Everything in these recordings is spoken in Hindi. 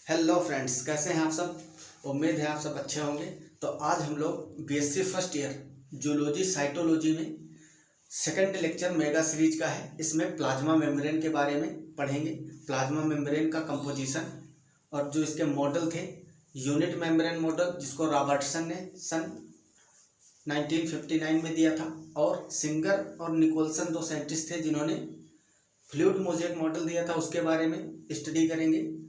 हेलो फ्रेंड्स, कैसे हैं आप सब। उम्मीद है आप सब अच्छे होंगे। तो आज हम लोग BSc first year zoology cytology में सेकंड लेक्चर मेगा सीरीज का है। इसमें प्लाज्मा मेम्ब्रेन के बारे में पढ़ेंगे। प्लाज्मा मेम्ब्रेन का कंपोजिशन और जो इसके मॉडल थे, यूनिट मेम्ब्रेन मॉडल जिसको रॉबर्टसन ने सन 1959 में दिया था, और सिंगर और निकोलसन दो साइंटिस्ट थे जिन्होंने फ्लूइड मोज़ेक मॉडल दिया था, उसके बारे में स्टडी करेंगे।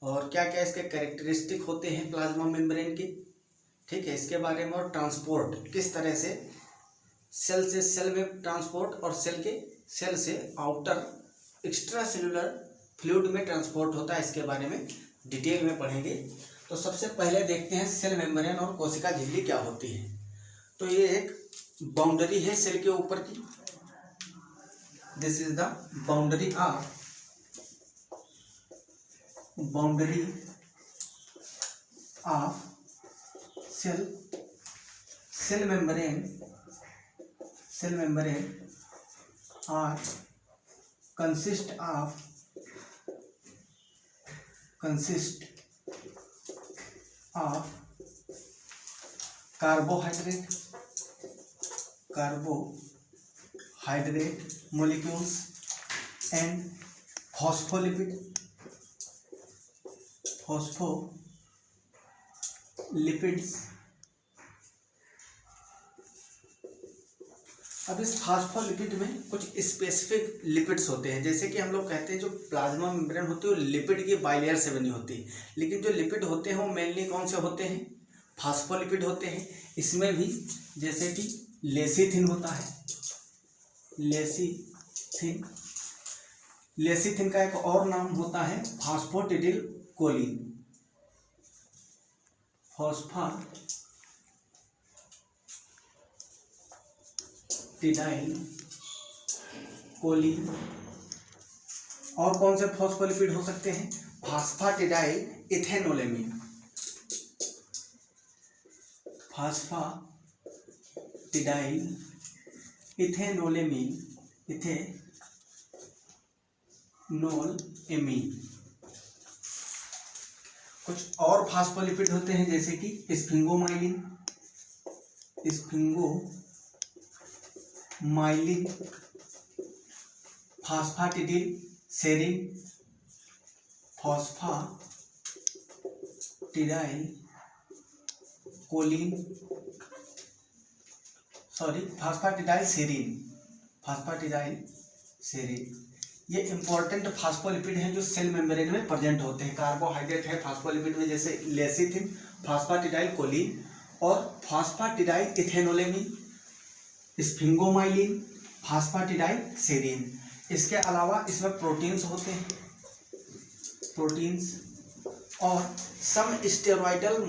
और क्या क्या इसके कैरेक्टरिस्टिक होते हैं प्लाज्मा मेम्ब्रेन के, ठीक है, इसके बारे में। और ट्रांसपोर्ट किस तरह से सेल से सेल में ट्रांसपोर्ट और सेल के सेल से आउटर एक्स्ट्रा सेलुलर फ्लूइड में ट्रांसपोर्ट होता है, इसके बारे में डिटेल में पढ़ेंगे। तो सबसे पहले देखते हैं सेल मेम्ब्रेन और कोशिका झिल्ली क्या होती है। तो ये एक बाउंड्री है सेल के ऊपर की। This is the boundary of cell membrane are consist of carbohydrate molecules and phospholipids। अब इस फास्फोलिपिड में कुछ स्पेसिफिक लिपिड्स होते हैं। जैसे कि हम लोग कहते हैं जो प्लाज्मा मेम्ब्रेन होती है वो लिपिड की बाइलेयर से बनी होती है, लेकिन जो लिपिड होते हैं वो मेनली कौन से होते हैं, फास्फोलिपिड होते हैं। इसमें भी जैसे कि लेसिथिन होता है, लेसिथिन का एक और नाम होता है फास्फोटिडिल कोलिन, फास्फाटिडाइल कोलिन। और कौन से फॉस्फोलिपिड हो सकते हैं, फास्फाटिडाइल इथेनोलेमिन, इथेनोलेमिन। कुछ और फास्फोलिपिड होते हैं जैसे कि स्फिंगोमाइलिन, फास्फाटिडिल सेरिन, फास्फाटिडाइल सेरिन। ये इंपॉर्टेंट फास्फोलिपिड हैं जो सेल मेम्ब्रेन में प्रेजेंट होते हैं। कार्बोहाइड्रेट है फास्फोलिपिड में, जैसे लेसिथिन, फास्फाटिडाइल कोलिन और फास्फाटिडाइल इथेनोलेमिन, स्फिंगोमाइलिन, फास्फाटिडाइल सेरिन। इसके अलावा इसमें प्रोटीन्स होते हैं, और some steroidal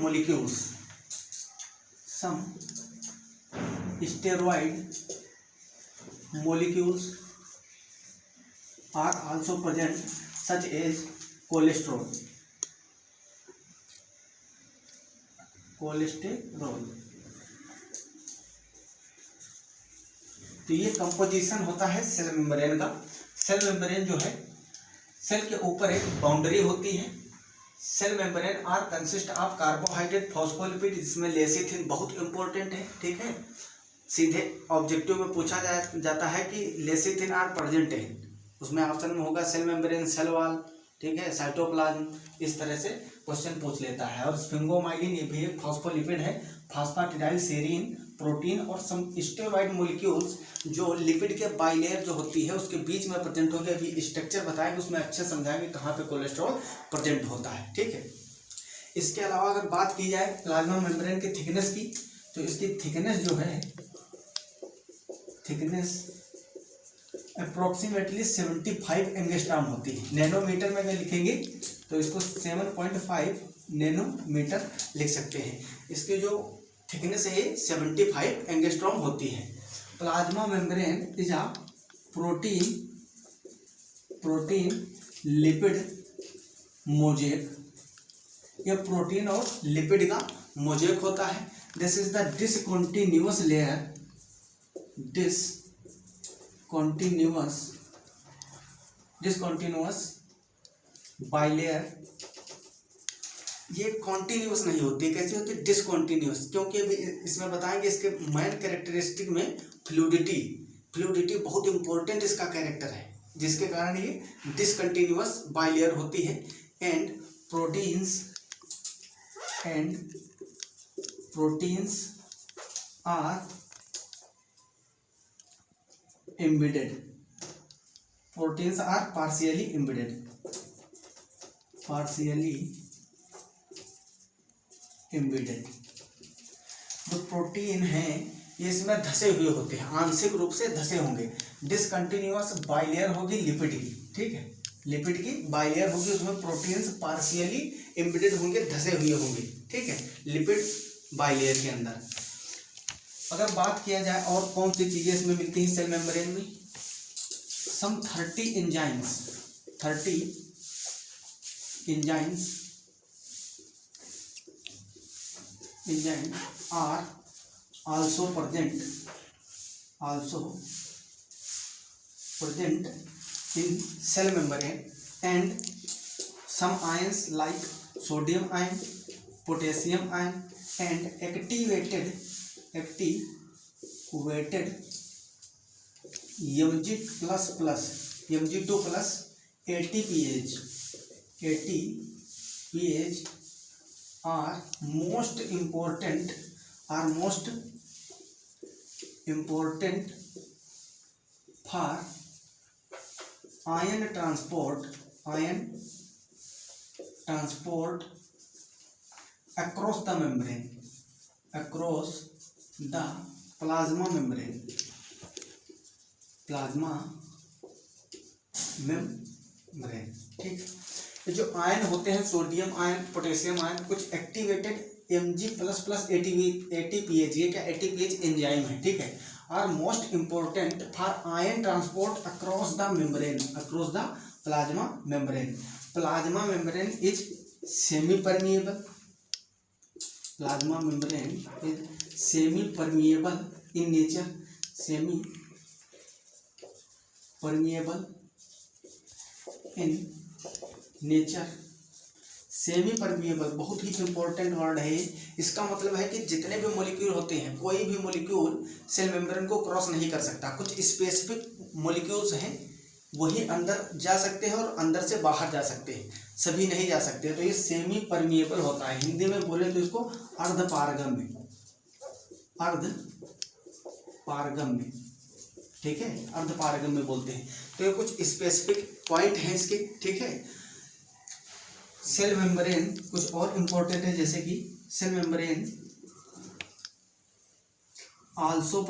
molecules are also present, such as cholesterol। तो ये कंपोजिशन होता है सेल मेम्ब्रेन का। सेल मेम्ब्रेन जो है, सेल के ऊपर एक बाउंड्री होती है। Cell membrane are consist of carbohydrate, phospholipid, इसमें लेसिथिन बहुत इंपॉर्टेंट है, ठीक है। सीधे ऑब्जेक्टिव में पूछा जाता है कि लेसिथिन आर प्रेजेंट है, उसमें ऑप्शन में होगा सेल मेम्ब्रेन, सेल वॉल, ठीक है, साइटोप्लाज्म, इस तरह से क्वेश्चन पूछ लेता है। और स्फिंगोमाइलिन ये भी एक फॉस्फोलिपिड है, फास्फाटिडाइल सेरिन प्रोटीन, और सम स्टेरॉइड मोलिक्यूल्स जो लिपिड के बाइलेयर जो होती है उसके बीच में प्रेजेंट होंगे। अभी स्ट्रक्चर बताएंगे, उसमें अच्छे समझाएंगे कहाँ पे कोलेस्ट्रॉल प्रेजेंट होता है, ठीक है। इसके अलावा अगर बात की जाए प्लाज्मा मेम्ब्रेन की थिकनेस की, तो इसकी थिकनेस जो है, अप्रोक्सीमेटली 75 एंगस्ट्रॉम होती है। नैनोमीटर में अगर लिखेंगे तो इसको 7.5 नैनोमीटर लिख सकते हैं। इसकी जो थिकनेस है 75 एंगस्ट्रॉम होती है। Plasma membrane is a protein lipid mosaic. यह प्रोटीन और लिपिड का मोजेक होता है। This is the discontinuous layer, discontinuous bilayer ये कॉन्टिन्यूस नहीं होती, कैसे होती है? डिसकॉन्टिन्यूस, क्योंकि अभी इसमें बताएंगे इसके मेन कैरेक्टरिस्टिक में फ्लूइडिटी बहुत इंपॉर्टेंट इसका कैरेक्टर है, जिसके कारण ये डिसकंटिन्यूअस बाइलेयर होती है। And proteins are embedded, proteins are partially embedded, जो प्रोटीन है ये इसमें धसे हुए होते हैं, आंशिक रूप से धसे होंगे। डिसकंटिन्यूअस बाइलेयर होगी लिपिड की, ठीक है, लिपिड की बाइलेयर होगी, उसमें प्रोटीन्स पार्शियली एम्बेडेड होंगे, धसे हुए होंगे, ठीक है, लिपिड बाइलेयर के अंदर। अगर बात किया जाए और कौन सी चीजें इसमें मिलती हैं सेल मेम्ब्रेन में, सम 30 enzymes are also present in cell membrane, and some ions like sodium ion, potassium ion and activated Mg2 plus ATPase are most important for ion transport across the plasma membrane, ठीक। जो आयन होते हैं सोडियम आयन, पोटेशियम आयन, कुछ एक्टिवेटेड Mg++ ATPase, ये क्या ATPase एंजाइम है, ठीक है, are most important for ion transport across the plasma membrane. Plasma membrane is semi permeable, in nature, semi permeable बहुत ही इंपॉर्टेंट वर्ड है। इसका मतलब है कि जितने भी मॉलिक्यूल होते हैं, कोई भी मॉलिक्यूल सेल मेम्ब्रेन को क्रॉस नहीं कर सकता। कुछ स्पेसिफिक मॉलिक्यूल्स हैं वही अंदर जा सकते हैं और अंदर से बाहर जा सकते हैं, सभी नहीं जा सकते, तो ये सेमी परमिएबल होता है। हिंदी में बोले तो इसको अर्धपारगम्य, ठीक है, अर्धपारगम्य बोलते हैं। तो ये कुछ स्पेसिफिक पॉइंट हैं इसके, ठीक है। सेल मेम्ब्रेन कुछ और इम्पोर्टेंट है, जैसे कि cell membrane also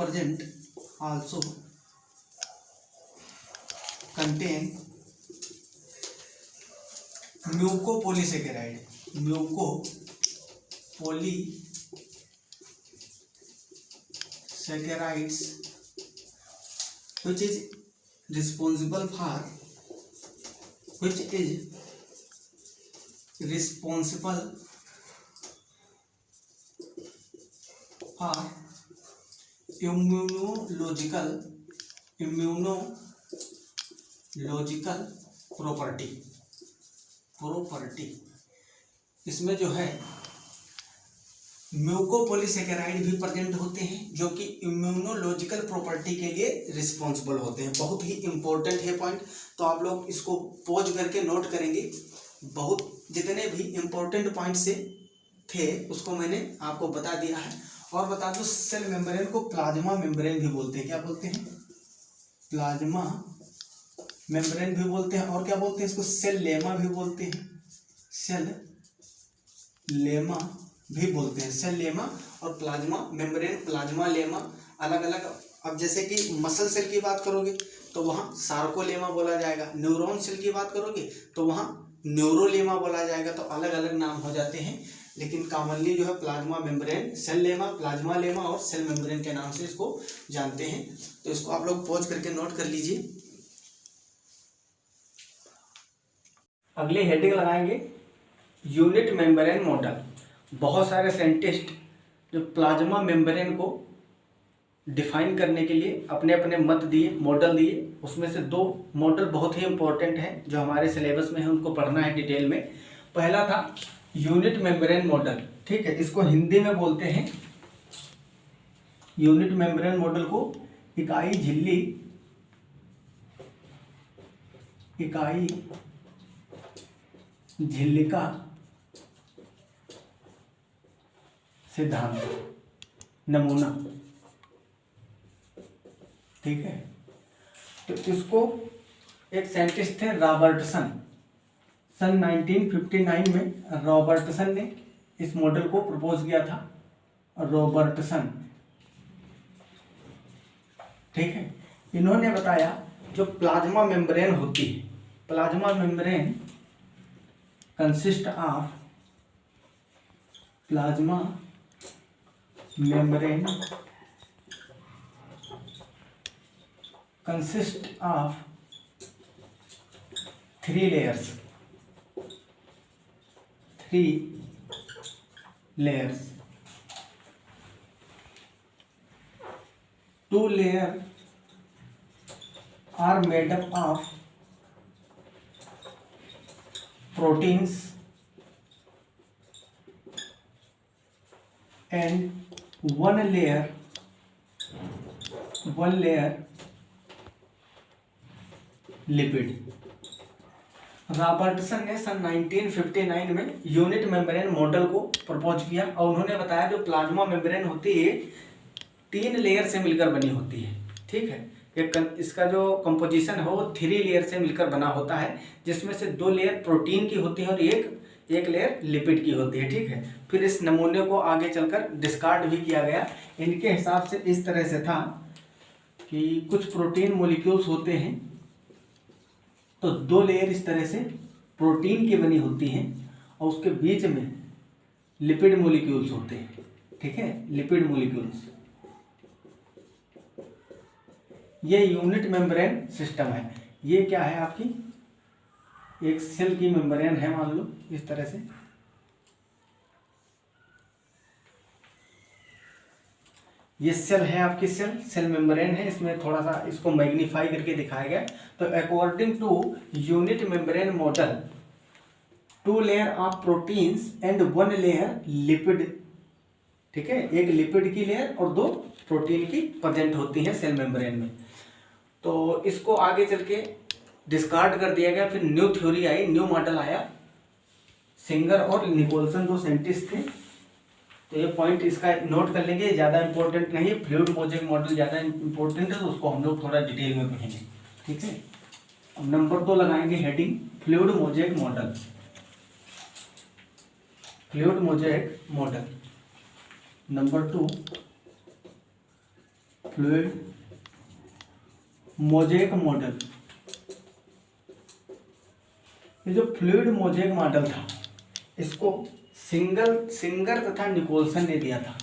contain mucopolysaccharide, mucopolysaccharides which is responsible for immunological property। इसमें जो है म्यूकोपॉलीसेकेराइड भी प्रेजेंट होते हैं, जो कि इम्यूनोलॉजिकल प्रॉपर्टी के लिए रिस्पॉन्सिबल होते हैं। बहुत ही इंपॉर्टेंट है पॉइंट, तो आप लोग इसको पॉज करके नोट करेंगे। बहुत जितने भी इंपॉर्टेंट पॉइंट से थे उसको मैंने आपको बता दिया है। और बता दो, सेल मेम्ब्रेन को प्लाज्मा मेम्ब्रेन भी बोलते हैं। क्या बोलते हैं? प्लाज्मा मेम्ब्रेन भी बोलते हैं। और क्या बोलते हैं इसको? सेल लेमा भी बोलते हैं, सेल लेमा भी बोलते हैं। सेल लेमा और प्लाज्मा मेम्ब्रेन, प्लाज्मा लेमा अलग अलग। अब जैसे कि मसल सेल की बात करोगे तो वहाँ सार्कोलेमा बोला जाएगा, न्यूरॉन सेल की बात करोगे तो वहाँ न्यूरोलेमा बोला जाएगा। तो अलग अलग नाम हो जाते हैं, लेकिन कॉमनली जो है plasma membrane, cell lemma, plasmalemma और सेल मेम्ब्रेन के नाम से इसको जानते हैं। तो इसको आप लोग पॉज करके नोट कर लीजिए। अगली हेडिंग लगाएंगे यूनिट मेम्ब्रेन मॉडल। बहुत सारे साइंटिस्ट जो प्लाज्मा मेम्ब्रेन को डिफाइन करने के लिए अपने अपने मत दिए, मॉडल दिए। उसमें से दो मॉडल बहुत ही इंपॉर्टेंट हैं जो हमारे सिलेबस में है, उनको पढ़ना है डिटेल में। पहला था यूनिट मेम्ब्रेन मॉडल, ठीक है, इसको हिंदी में बोलते हैं यूनिट मेम्ब्रेन मॉडल को इकाई झिल्ली, इकाई झिल्लिका सिद्धांत, नमूना, ठीक है। तो इसको एक साइंटिस्ट थे रॉबर्टसन, सन 1959 में रॉबर्टसन ने इस मॉडल को प्रपोज किया था, रॉबर्टसन, ठीक है। इन्होंने बताया जो प्लाज्मा मेम्ब्रेन होती है, plasma membrane consist of, plasma membrane consist of 3 layers, 3 layers, 2 layers are made up of proteins and one layer lipid. Robertson ने सन 1959 में यूनिट मेम्ब्रेन मॉडल को प्रपोज किया और उन्होंने बताया जो प्लाज्मा मेम्ब्रेन होती है 3 लेयर से मिलकर बनी होती है, ठीक है। इसका जो कंपोजिशन है वो 3 लेयर से मिलकर बना होता है, जिसमें से 2 लेयर प्रोटीन की होती है और एक लेयर लिपिड की होती है, ठीक है। फिर इस नमूने को आगे चलकर डिस्कार्ड भी किया गया। इनके हिसाब से इस तरह से था कि कुछ प्रोटीन मॉलिक्यूल्स होते हैं, तो 2 लेयर इस तरह से प्रोटीन की बनी होती हैं और उसके बीच में लिपिड मॉलिक्यूल्स होते हैं, ठीक है, लिपिड मॉलिक्यूल्स। ये यूनिट मेम्ब्रेन सिस्टम है। ये क्या है आपकी एक सेल की मेम्ब्रेन है, मान लो इस तरह से, ये सेल है आपकी सेल मेम्ब्रेन है। इसमें थोड़ा सा इसको मैग्नीफाई करके दिखाया गया। तो according to unit membrane model 2 layer of proteins and 1 layer lipid, ठीक है, एक लिपिड की लेयर और 2 प्रोटीन की प्रेजेंट होती है सेल मेम्ब्रेन में। तो इसको आगे चल के डिस्कार्ड कर दिया गया। फिर न्यू थ्योरी आई, न्यू मॉडल आया, सिंगर और निकोलसन जो साइंटिस्ट थे। तो ये पॉइंट इसका नोट कर लेंगे, ज़्यादा इंपॉर्टेंट नहीं है। फ्लूइड मोज़ेक मॉडल ज़्यादा इंपॉर्टेंट है, तो उसको हम लोग थोड़ा डिटेल में पढ़ेंगे, ठीक है। अब नंबर 2 लगाएंगे heading, fluid mosaic model, fluid mosaic model. Number 2 fluid mosaic model. ये जो फ्लूइड मोज़ेक मॉडल था इसको सिंगर तथा निकोलसन ने दिया था।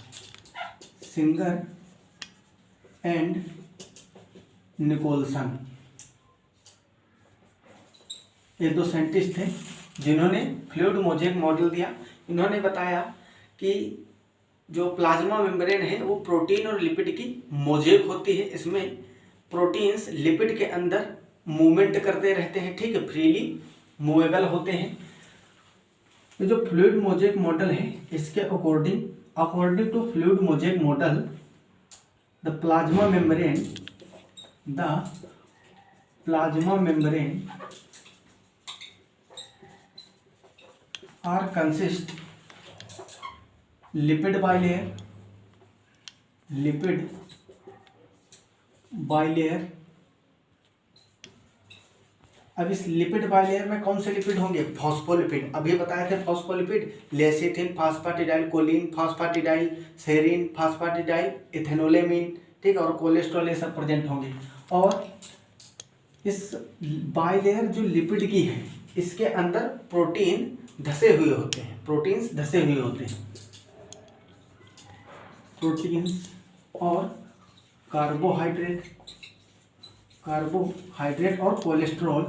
सिंगर एंड निकोलसन, ये 2 साइंटिस्ट थे जिन्होंने फ्लूइड मोज़ेक मॉडल दिया। इन्होंने बताया कि जो प्लाज्मा मेम्ब्रेन है वो प्रोटीन और लिपिड की मोज़ेक होती है। इसमें प्रोटीन्स लिपिड के अंदर मूवमेंट करते रहते हैं, ठीक है, फ्रीली मूवेबल होते हैं। ये जो फ्लूइड मोज़ेक मॉडल है इसके according to fluid mosaic model the plasma membrane are consist lipid bilayer. अब इस लिपिड बाइलेयर में कौन से लिपिड होंगे? फॉस्फोलिपिड। अभी बताए थे फॉस्फोलिपिड, लेसिथिन, फास्फाटिडाइल कोलिन, फास्फाटिडाइल सेरीन, फास्फाटिडाइल इथेनोलेमिन, ठीक है, और कोलेस्ट्रॉल, ये सब प्रेजेंट होंगे। और इस बाइलेयर जो लिपिड की है इसके अंदर प्रोटीन धसे हुए होते हैं, प्रोटीन्स धसे हुए होते हैं, प्रोटीन्स और कार्बोहाइड्रेट और कोलेस्ट्रॉल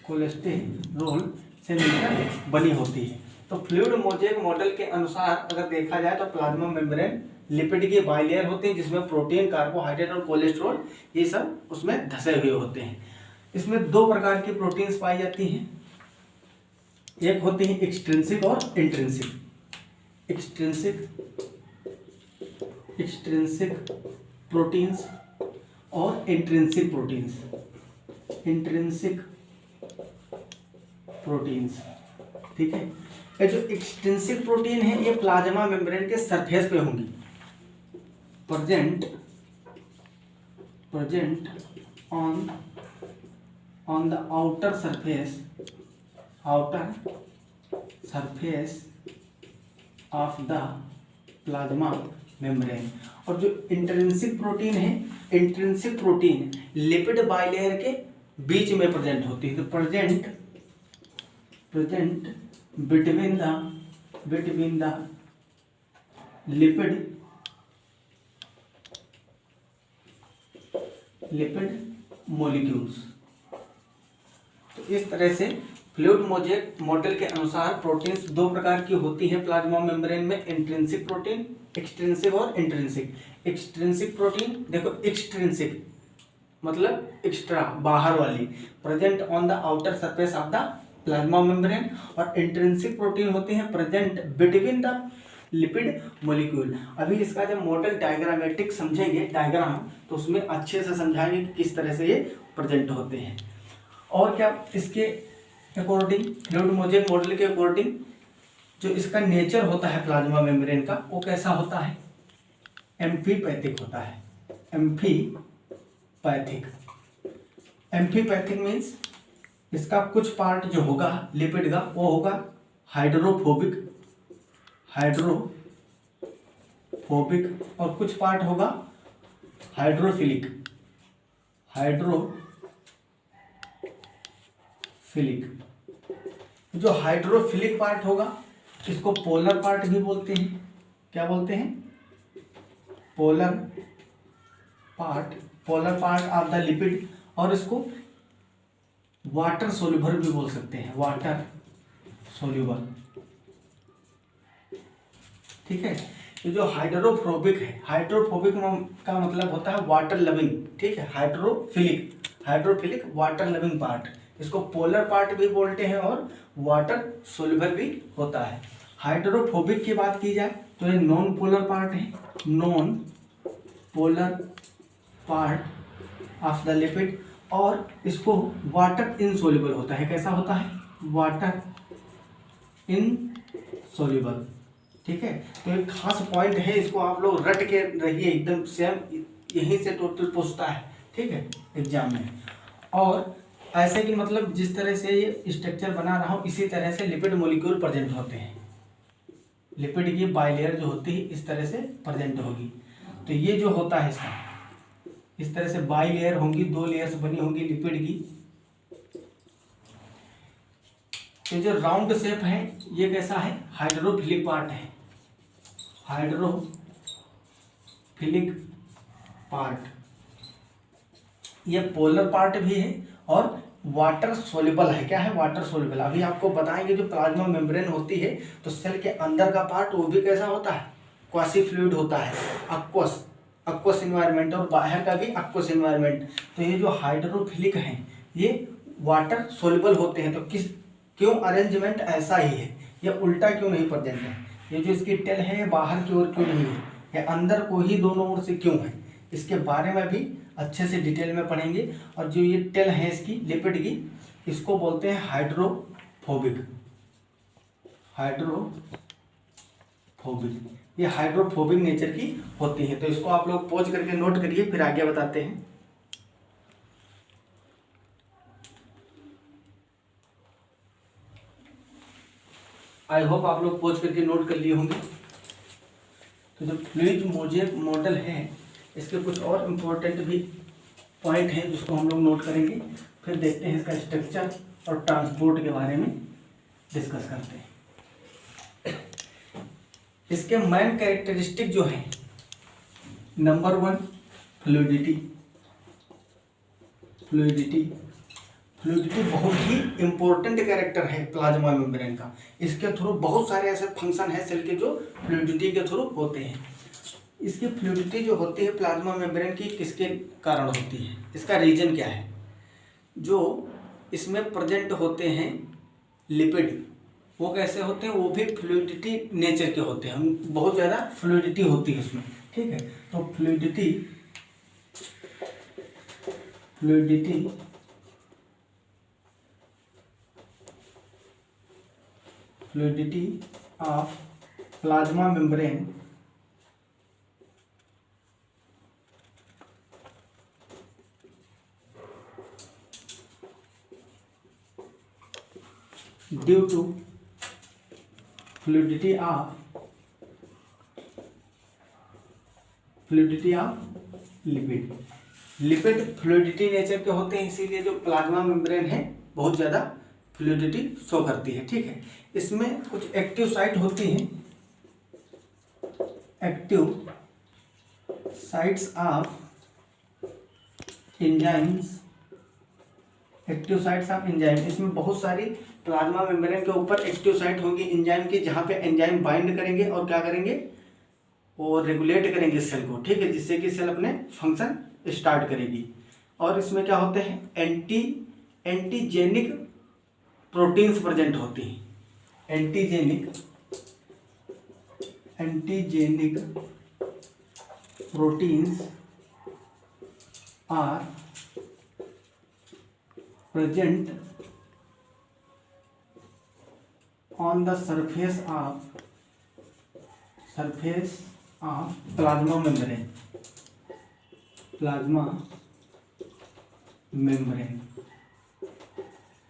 से मिलकर बनी होती है। तो फ्लूइड मोज़ेक मॉडल के अनुसार अगर देखा जाए तो प्लाज्मा मेम्ब्रेन लिपिड की बाइलेयर होती है जिसमें प्रोटीन, कार्बोहाइड्रेट और कोलेस्ट्रॉल ये सब उसमें धसे हुए होते हैं। इसमें 2 प्रकार की प्रोटीन्स पाई जाती हैं, एक होते हैं एक्सट्रिंसिक और इंट्रिंसिक। एक्सट्रिंसिक प्रोटीन्स और इंट्रिंसिक प्रोटीन्स। ठीक है, ये जो एक्सट्रिंसिक प्रोटीन है ये प्लाज्मा मेम्ब्रेन के सरफेस पे होंगी, present on the outer surface of the plasma membrane. और जो इंट्रिंसिक प्रोटीन है, इंट्रिंसिक प्रोटीन लिपिड बाइलेयर के बीच में प्रेजेंट होती है। तो present between the lipid molecules. तो इस तरह से फ्लूइड मोजेक मॉडल के अनुसार प्रोटीन्स दो प्रकार की होती है प्लाज्मा मेम्ब्रेन में, इंट्रिंसिक प्रोटीन, एक्सट्रिंसिक और इंट्रिंसिक। एक्सट्रिंसिक प्रोटीन देखो, एक्सट्रिंसिक मतलब एक्स्ट्रा, बाहर वाली, present on the outer surface of the plasma membrane. और इंट्रिंसिक प्रोटीन होते हैं present between the lipid molecule. अभी इसका जब मॉडल डायग्रामेटिक समझेंगे, डायग्राम, तो उसमें अच्छे से समझाएंगे कि किस तरह से ये प्रेजेंट होते हैं। और क्या इसके अकॉर्डिंग, फ्लूइड मोजेक मॉडल के अकॉर्डिंग जो इसका नेचर होता है प्लाज्मा मेम्ब्रेन का, वो कैसा होता है? एम्फीपैथिक होता है। एम्फीपैथिक मीन्स इसका कुछ पार्ट जो होगा लिपिड का वो होगा हाइड्रोफोबिक, और कुछ पार्ट होगा हाइड्रोफिलिक। जो हाइड्रोफिलिक पार्ट होगा इसको पोलर पार्ट भी बोलते हैं। क्या बोलते हैं? Polar part of the lipid. और इसको वाटर सोल्यूबल भी बोल सकते हैं, वाटर सोल्यूबल। ठीक है, ये जो हाइड्रोफोबिक है, हाइड्रोफोबिक का मतलब होता है वाटर लविंग। ठीक है, हाइड्रोफिलिक वाटर लविंग पार्ट, इसको पोलर पार्ट भी बोलते हैं और वाटर सोल्यूबल भी होता है। हाइड्रोफोबिक की बात की जाए तो ये नॉन पोलर पार्ट है, non polar part of the lipid. और इसको वाटर इनसोल्यूबल होता है। कैसा होता है? Water insoluble. ठीक है, तो एक खास पॉइंट है, इसको आप लोग रट के रहिए, एकदम सेम यहीं से टोटल पूछता है। ठीक है, एग्जाम में। और ऐसे कि मतलब जिस तरह से ये स्ट्रक्चर बना रहा हूँ इसी तरह से लिपिड मॉलिक्यूल प्रेजेंट होते हैं। लिपिड की बाइलेयर जो होती है इस तरह से प्रेजेंट होगी। तो ये जो होता है इसका इस तरह से बाइलेयर होंगी, दो लेयर्स बनी होंगी लिपिड की। तो जो राउंड शेप है ये कैसा है? हाइड्रोफिलिक पार्ट है, हाइड्रोफिलिक पार्ट। ये पोलर पार्ट भी है और वाटर सोल्यूबल है। क्या है? Water soluble. अभी आपको बताएंगे जो प्लाज्मा मेम्ब्रेन होती है तो सेल के अंदर का पार्ट वो भी कैसा होता है? क्वासी फ्लूइड होता है, एक्वस एनवायरनमेंट, और बाहर का भी एक्वस एनवायरनमेंट। तो ये जो हाइड्रोफिलिक हैं ये वाटर सोल्यूबल होते हैं। तो क्यों अरेंजमेंट ऐसा ही है? ये उल्टा क्यों नहीं प्रेजेंट है? ये जो इसकी टेल है ये बाहर की ओर क्यों नहीं है? ये अंदर को ही दोनों ओर से क्यों है? इसके बारे में भी अच्छे से डिटेल में पढ़ेंगे। और जो ये टेल है इसकी लिपिड की, इसको बोलते हैं हाइड्रोफोबिक। ये हाइड्रोफोबिक नेचर की होती है। तो इसको आप लोग पॉज करके नोट करिए, फिर आगे बताते हैं। आई होप आप लोग पॉज करके नोट कर लिए होंगे। तो जो फ्लूइड मोजेक मॉडल है इसके कुछ और इम्पोर्टेंट भी पॉइंट हैं जिसको हम लोग नोट करेंगे, फिर देखते हैं इसका स्ट्रक्चर और ट्रांसपोर्ट के बारे में डिस्कस करते हैं। इसके मेन कैरेक्टरिस्टिक जो है, नंबर 1 फ्लूइडिटी बहुत ही इंपॉर्टेंट कैरेक्टर है प्लाज्मा मेम्ब्रेन का। इसके थ्रू बहुत सारे ऐसे फंक्शन है सेल के जो फ्लूइडिटी के थ्रू होते हैं। इसकी फ्लूइडिटी जो होती है प्लाज्मा मेम्ब्रेन की किसके कारण होती है? इसका रीजन क्या है? जो इसमें प्रेजेंट होते हैं लिपिड, वो कैसे होते हैं, वो भी फ्लूइडिटी नेचर के होते हैं, हम बहुत ज़्यादा फ्लूइडिटी होती है उसमें, ठीक है। तो fluidity of plasma membrane due to fluidity of lipid fluidity nature के होते हैं, इसीलिए जो प्लाज्मा मेम्ब्रेन है बहुत ज़्यादा फ्लूइडिटी शो करती है, ठीक है। इसमें कुछ एक्टिव साइट होती हैं, एक्टिव साइट्स ऑफ एंजाइम्स, इसमें बहुत सारी प्लाज्मा मेम्ब्रेन के ऊपर एक्टिव साइट होंगी एंजाइम की, जहाँ पे एंजाइम बाइंड करेंगे और क्या करेंगे, और रेगुलेट करेंगे सेल को, ठीक है, जिससे कि सेल अपने फंक्शन स्टार्ट करेगी। और इसमें क्या होते हैं, एंटीजेनिक प्रोटीन्स प्रेजेंट होती हैं, antigenic proteins are present on the surface of plasma membrane.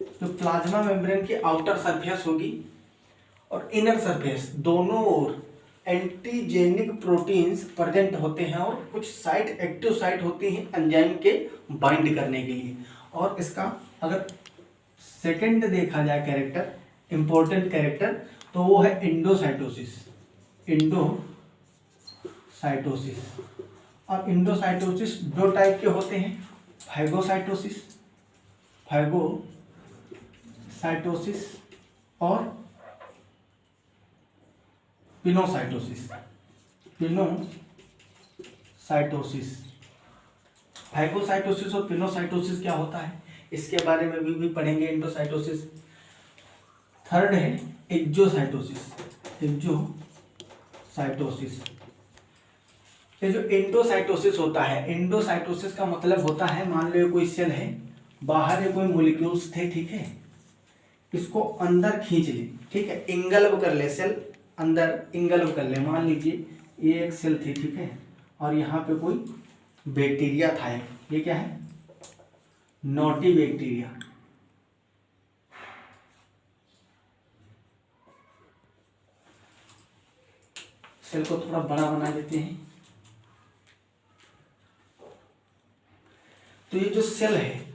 तो प्लाज्मा मेम्ब्रेन की आउटर सरफेस होगी और इनर सरफेस, दोनों ओर एंटीजेनिक प्रोटीन्स प्रेजेंट होते हैं और कुछ साइट एक्टिव साइट होती हैं एंजाइम के बाइंड करने के लिए। और इसका अगर सेकंड देखा जाए कैरेक्टर, इंपॉर्टेंट कैरेक्टर, तो वो है इंडोसाइटोसिस। और इंडोसाइटोसिस दो टाइप के होते हैं, फाइगोसाइटोसिस और पिनोसाइटोसिस। फाइगोसाइटोसिस और पिनोसाइटोसिस क्या होता है, इसके बारे में भी पढ़ेंगे। इंडोसाइटोसिस। थर्ड है एक्जोसाइटोसिस। ये जो इंडोसाइटोसिस होता है, इंडोसाइटोसिस का मतलब होता है, मान लो कोई सेल है, बाहर ये कोई मॉलिक्यूल्स थे, ठीक है, इसको अंदर खींच ले, ठीक है, इंगल्ब कर ले, सेल अंदर इंगल्ब कर ले। मान लीजिए ये एक सेल थी, ठीक है, और यहाँ पे कोई बैक्टीरिया था, ये क्या है, नॉटी बैक्टीरिया। सेल को थोड़ा बड़ा बना देते हैं। तो ये जो सेल है,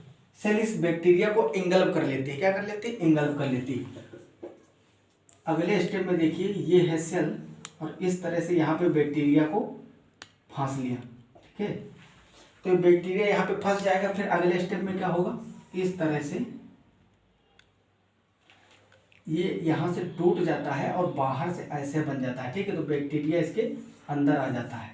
सेल इस बैक्टीरिया को इंगल्ब कर लेती है, क्या कर लेती है, इंगल्ब कर लेती है। अगले स्टेप में देखिए, ये है सेल और इस तरह से यहाँ पे बैक्टीरिया को फंस लिया, ठीक है। तो बैक्टीरिया यहाँ पे फंस जाएगा, फिर अगले स्टेप में क्या होगा, इस तरह से ये यहाँ से टूट जाता है और बाहर से ऐसे बन जाता है, ठीक है। तो बैक्टीरिया इसके अंदर आ जाता है।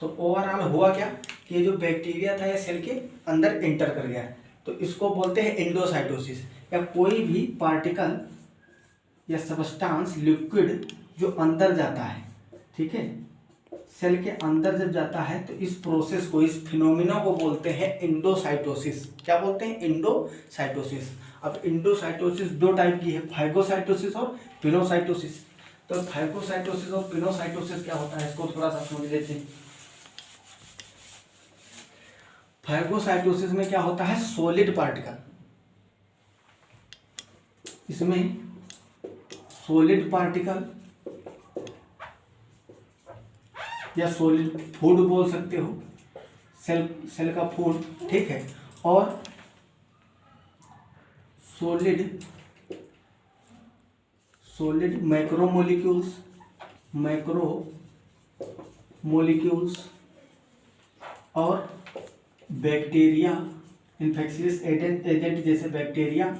तो ओवरऑल हुआ क्या कि ये जो बैक्टीरिया था ये सेल के अंदर एंटर कर गया, तो इसको बोलते हैं इंडोसाइटोसिस। या कोई भी पार्टिकल या सब्सटेंस लिक्विड जो अंदर जाता है, ठीक है, सेल के अंदर जब जाता है तो इस प्रोसेस को, इस फिनोमिना को बोलते हैं इंडोसाइटोसिस। क्या बोलते हैं, इंडोसाइटोसिस। अब इंडोसाइटोसिस दो टाइप की है, फाइगोसाइटोसिस और पिनोसाइटोसिस। तो फाइगोसाइटोसिस और पिनोसाइटोसिस क्या होता है, इसको थोड़ा सा समझ लेते हैं। फाइगोसाइटोसिस में क्या होता है, सॉलिड पार्टिकल, इसमें सॉलिड पार्टिकल या सॉलिड फूड बोल सकते हो, सेल का फूड, ठीक है, और सॉलिड मैक्रोमोलिक्यूल्स और बैक्टीरिया, इन्फेक्शियस एजेंट जैसे बैक्टीरिया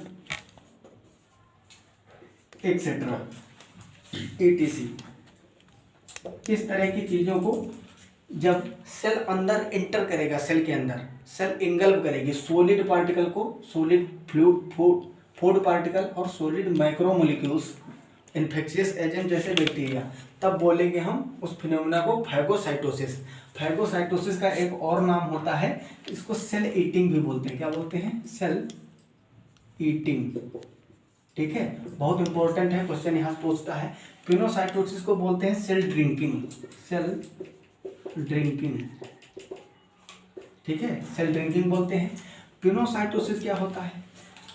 एक्सेट्रा etc। इस तरह की चीज़ों को जब सेल अंदर इंटर करेगा, सेल के अंदर सेल इंगल्ब करेगी सॉलिड पार्टिकल को, सॉलिड फूड पार्टिकल और सॉलिड माइक्रोमोलिक्यूल्स, इन्फेक्शियस एजेंट जैसे बैक्टीरिया, तब बोलेंगे हम उस फिनोमेना को फैगोसाइटोसिस। फैगोसाइटोसिस का एक और नाम होता है, इसको सेल ईटिंग भी बोलते हैं। क्या बोलते हैं? Cell eating. ठीक है, बहुत इंपॉर्टेंट है, क्वेश्चन यहाँ पूछता है। पिनोसाइटोसिस को बोलते हैं सेल ड्रिंकिंग। सेल ड्रिंकिंग, ठीक है, सेल ड्रिंकिंग बोलते हैं। पिनोसाइटोसिस क्या होता है?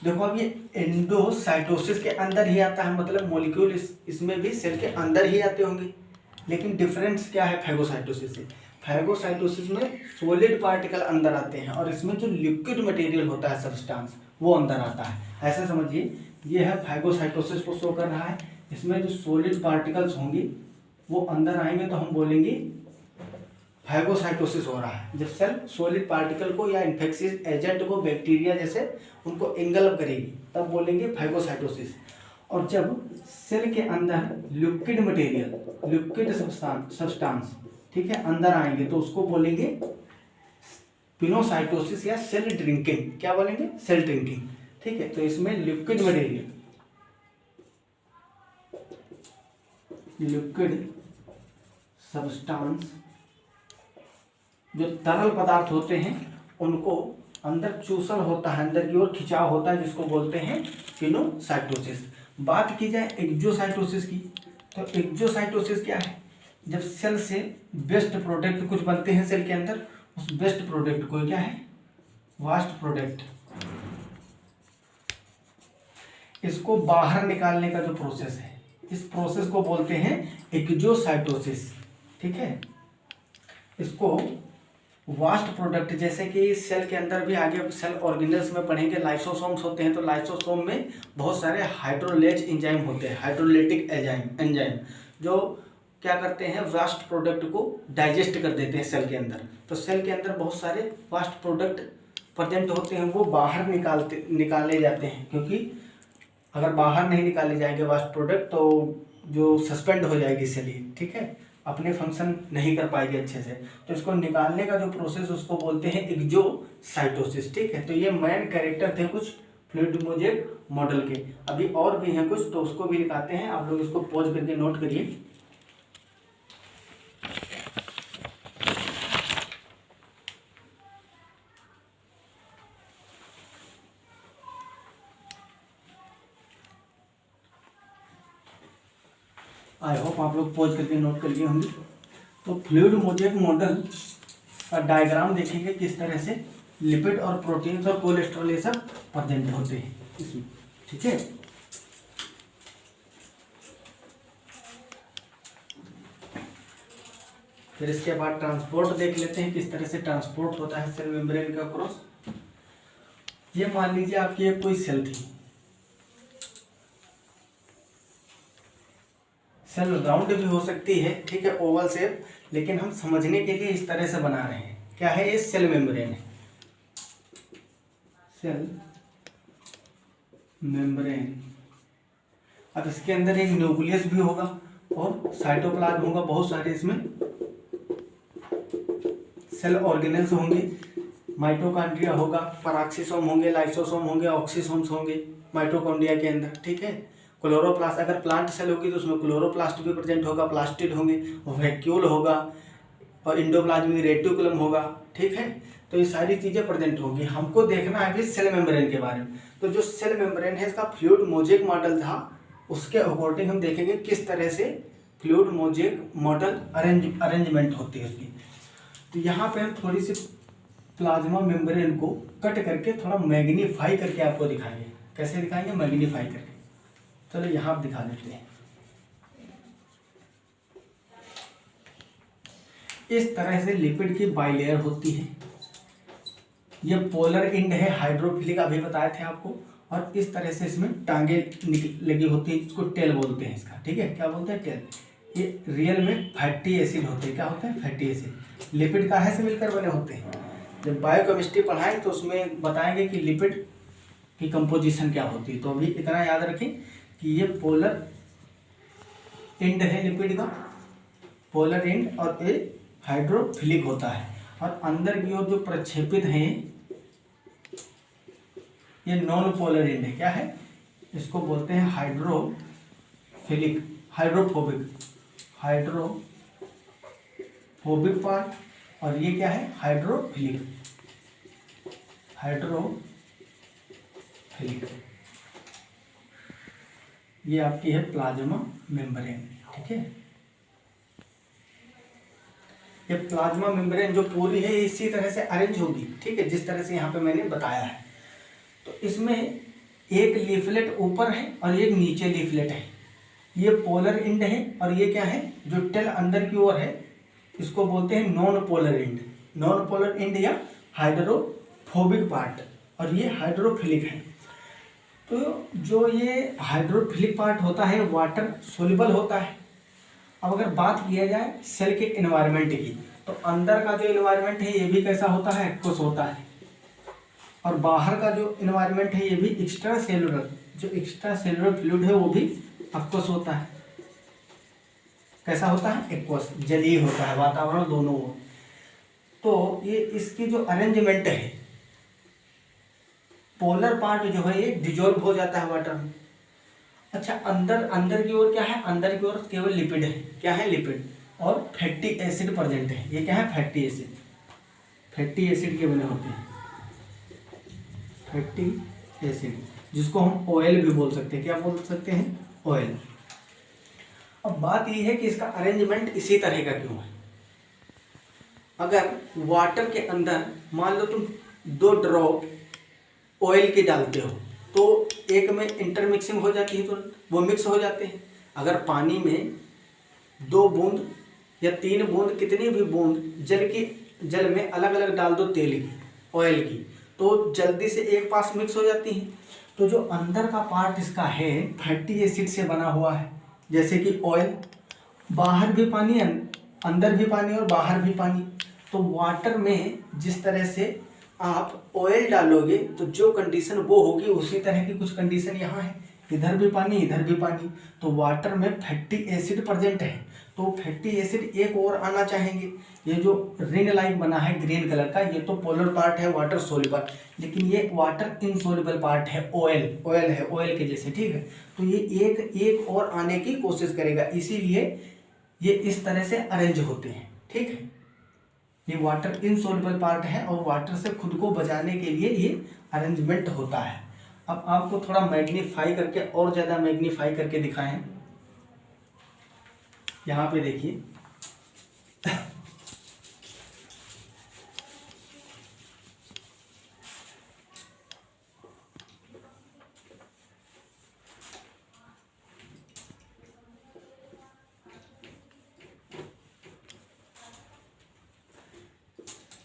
देखो अब ये एंडोसाइटोसिस के अंदर ही आता है, मतलब मॉलिक्यूल इसमें भी सेल के अंदर ही आते होंगे। लेकिन डिफरेंस क्या है फैगोसाइटोसिस से? फैगोसाइटोसिस में सॉलिड पार्टिकल अंदर आते हैं और इसमें जो लिक्विड मटेरियल होता है, सब्सटेंस, वो अंदर आता है। ऐसा समझिए, ये है फैगोसाइटोसिस को शो कर रहा है। इसमें जो सॉलिड पार्टिकल्स होंगे वो अंदर आएंगे तो हम बोलेंगे फैगोसाइटोसिस हो रहा है। जब सेल सॉलिड पार्टिकल को या इन्फेक्शियस एजेंट को, बैक्टीरिया जैसे, उनको एंगल्प करेगी, तब बोलेंगे फैगोसाइटोसिस। और जब सेल के अंदर लिक्विड मटेरियल, लिक्विड सब्सटेंस, ठीक है, अंदर आएंगे तो उसको बोलेंगे पिनोसाइटोसिस या सेल ड्रिंकिंग। क्या बोलेंगे? Cell drinking. ठीक है, तो इसमें लिक्विड मटेरियल, लिक्विड सब्सटेंस, जो तरल पदार्थ होते हैं उनको अंदर चूसल होता है, अंदर की ओर खिंचाव होता है, जिसको बोलते हैं पिनोसाइटोसिस। बात की जाए एक्जोसाइटोसिस की, तो एक्जोसाइटोसिस क्या है? जब सेल से वेस्ट प्रोडक्ट कुछ बनते हैं सेल के अंदर, उस वेस्ट प्रोडक्ट को क्या है? वास्ट प्रोडक्ट, इसको बाहर निकालने का जो प्रोसेस है, इस प्रोसेस को बोलते हैं एक्जोसाइटोसिस। ठीक है, इसको वास्ट प्रोडक्ट, जैसे कि सेल के अंदर भी आगे सेल ऑर्गेनेल्स में पढ़ेंगे, लाइसोसोम्स होते हैं, तो लाइसोसोम में बहुत सारे हाइड्रोलेज एंजाइम होते हैं, हाइड्रोलिटिक एंजाइम, जो क्या करते हैं? वास्ट प्रोडक्ट को डाइजेस्ट कर देते हैं सेल के अंदर। तो सेल के अंदर बहुत सारे वास्ट प्रोडक्ट प्रेजेंट होते हैं, वो बाहर निकाले जाते हैं, क्योंकि अगर बाहर नहीं निकाले जाएंगे वास्ट प्रोडक्ट तो जो सस्पेंड हो जाएगी सेल, ठीक है, अपने फंक्शन नहीं कर पाएगी अच्छे से। तो इसको निकालने का जो प्रोसेस, उसको बोलते हैं एक्जोसाइटोसिस। ठीक है, तो ये मेन कैरेक्टर थे कुछ फ्लूइड मोजेक मॉडल के। अभी और भी हैं कुछ, तो उसको भी दिखाते हैं, आप लोग इसको पॉज करके नोट करिए। आई होप आप लोग पॉज करके नोट कर लिए होंगे। तो फ्लूइड मोजेक मॉडल का डायग्राम देखेंगे किस तरह से लिपिड और प्रोटीन्स और कोलेस्ट्रॉल ये सब प्रेजेंट होते हैं इसमें। ठीक है, फिर इसके बाद ट्रांसपोर्ट देख लेते हैं, किस तरह से ट्रांसपोर्ट होता है सेल मेम्ब्रेन का क्रॉस। ये मान लीजिए आपकी एक कोई सेल थी, सेल राउंड भी हो सकती है, ठीक है, ओवल शेप, लेकिन हम समझने के लिए इस तरह से बना रहे हैं। क्या है ये? सेल मेम्ब्रेन है, सेल मेम्ब्रेन। अब इसके अंदर एक न्यूक्लियस भी होगा और साइटोप्लाज्म होगा, बहुत सारे इसमें सेल ऑर्गेनेल्स होंगे, माइटोकॉन्ड्रिया होगा, पराक्सीसोम होंगे, लाइसोसोम होंगे, ऑक्सीसोम्स होंगे माइटोकॉन्ड्रिया के अंदर। ठीक है, क्लोरोप्लास्ट, अगर प्लांट सेल होगी तो उसमें क्लोरोप्लास्ट भी प्रेजेंट होगा, प्लास्टिड होंगे, वैक्यूल होगा और इंडोप्लाज्मिक रेटिकुलम होगा। ठीक है, तो ये सारी चीज़ें प्रेजेंट होंगी। हमको देखना है भी सेल मेम्ब्रेन के बारे में। तो जो सेल मेम्ब्रेन है, इसका फ्लूइड मोजेक मॉडल था, उसके अकॉर्डिंग हम देखेंगे किस तरह से फ्लूइड मोजेक मॉडल अरेंजमेंट होती है उसकी। तो यहाँ पे हम थोड़ी सी प्लाज्मा मेम्ब्रेन को कट करके थोड़ा मैग्नीफाई करके आपको दिखाएंगे। कैसे दिखाएंगे? मैग्नीफाई करके। चलो यहाँ दिखा देते हैं। इस तरह से लिपिड की बाइलेयर होती है। ये पोलर एंड है, हाइड्रोफिलिक अभी बताए थे आपको, और इस तरह से इसमें टांगे लगी होती है, इसको टेल बोलते हैं इसका। ठीक है, क्या बोलते हैं? टेल। ये रियल में फैटी एसिड होते हैं। क्या होते हैं? Fatty acid. लिपिड काहे से मिलकर बने होते हैं? जब बायोकेमिस्ट्री पढ़ाएं तो उसमें बताएंगे कि लिपिड की कंपोजिशन क्या होती है। तो अभी इतना याद रखें कि ये पोलर एंड है लिपिड का, पोलर एंड, और ये हाइड्रोफिलिक होता है। और अंदर की ओर जो प्रक्षेपित है ये नॉन पोलर एंड है। क्या है? इसको बोलते हैं हाइड्रोफोबिक पार्ट, और ये क्या है, हाइड्रोफिलिक। ये आपकी है प्लाज्मा मेम्ब्रेन, ठीक है। ये प्लाज्मा मेम्ब्रेन जो पूरी है इसी तरह से अरेंज होगी, ठीक है, जिस तरह से यहाँ पे मैंने बताया है। तो इसमें एक लीफलेट ऊपर है और एक नीचे लीफलेट है। ये पोलर एंड है और ये क्या है, जो टेल अंदर की ओर है इसको बोलते हैं नॉन पोलर एंड या हाइड्रोफोबिक पार्ट, और ये हाइड्रोफिलिक है। तो जो ये हाइड्रोफिलिक पार्ट होता है वाटर सोल्यूबल होता है। अब अगर बात किया जाए सेल के एनवायरनमेंट की, तो अंदर का जो एनवायरनमेंट है ये भी कैसा होता है, एक्वस होता है, और बाहर का जो एनवायरनमेंट है ये भी एक्स्ट्रा सेलुलर फ्लूइड है वो भी एक्वस होता है। कैसा होता है, एक्वस, जलीय होता है, वातावरण दोनों। तो ये इसकी जो अरेंजमेंट है, पोलर पार्ट जो है ये डिजोल्व हो जाता है वाटर में। अच्छा, अंदर की ओर क्या है, अंदर की ओर केवल लिपिड है। क्या है, लिपिड, और फैटी एसिड प्रेजेंट है। ये क्या है, फैटी एसिड के बने होते हैं, फैटी एसिड, जिसको हम ऑयल भी बोल सकते हैं। क्या बोल सकते हैं, ऑयल। अब बात ये है कि इसका अरेंजमेंट इसी तरह का क्यों है। अगर वाटर के अंदर मान लो तुम 2 ड्रॉप ऑयल के डालते हो तो एक में इंटरमिक्सिंग हो जाती है, तो वो मिक्स हो जाते हैं। अगर पानी में 2 बूंद या 3 बूंद, कितनी भी बूंद जल में अलग अलग डाल दो तेल की, ऑयल की, तो जल्दी से एक पास मिक्स हो जाती हैं। तो जो अंदर का पार्ट इसका है फैटी एसिड से बना हुआ है, जैसे कि ऑयल, बाहर भी पानी, अंदर भी पानी और बाहर भी पानी। तो वाटर में जिस तरह से आप ऑयल डालोगे तो जो कंडीशन वो होगी उसी तरह की कुछ कंडीशन यहाँ है, इधर भी पानी इधर भी पानी। तो वाटर में फैटी एसिड प्रेजेंट है, तो फैटी एसिड एक और आना चाहेंगे। ये जो रिंग लाइक बना है ग्रीन कलर का, ये तो पोलर पार्ट है वाटर सोल्यूबल, लेकिन ये वाटर इनसोल्यूबल पार्ट है, ऑयल है, ऑयल के जैसे, ठीक है। तो ये एक और आने की कोशिश करेगा, इसीलिए ये इस तरह से अरेंज होते हैं, ठीक है। ये वाटर इनसोल्यूबल पार्ट है और वाटर से खुद को बचाने के लिए ये अरेंजमेंट होता है। अब आपको थोड़ा मैग्नीफाई करके, और ज़्यादा मैग्नीफाई करके दिखाएं। यहाँ पे देखिए,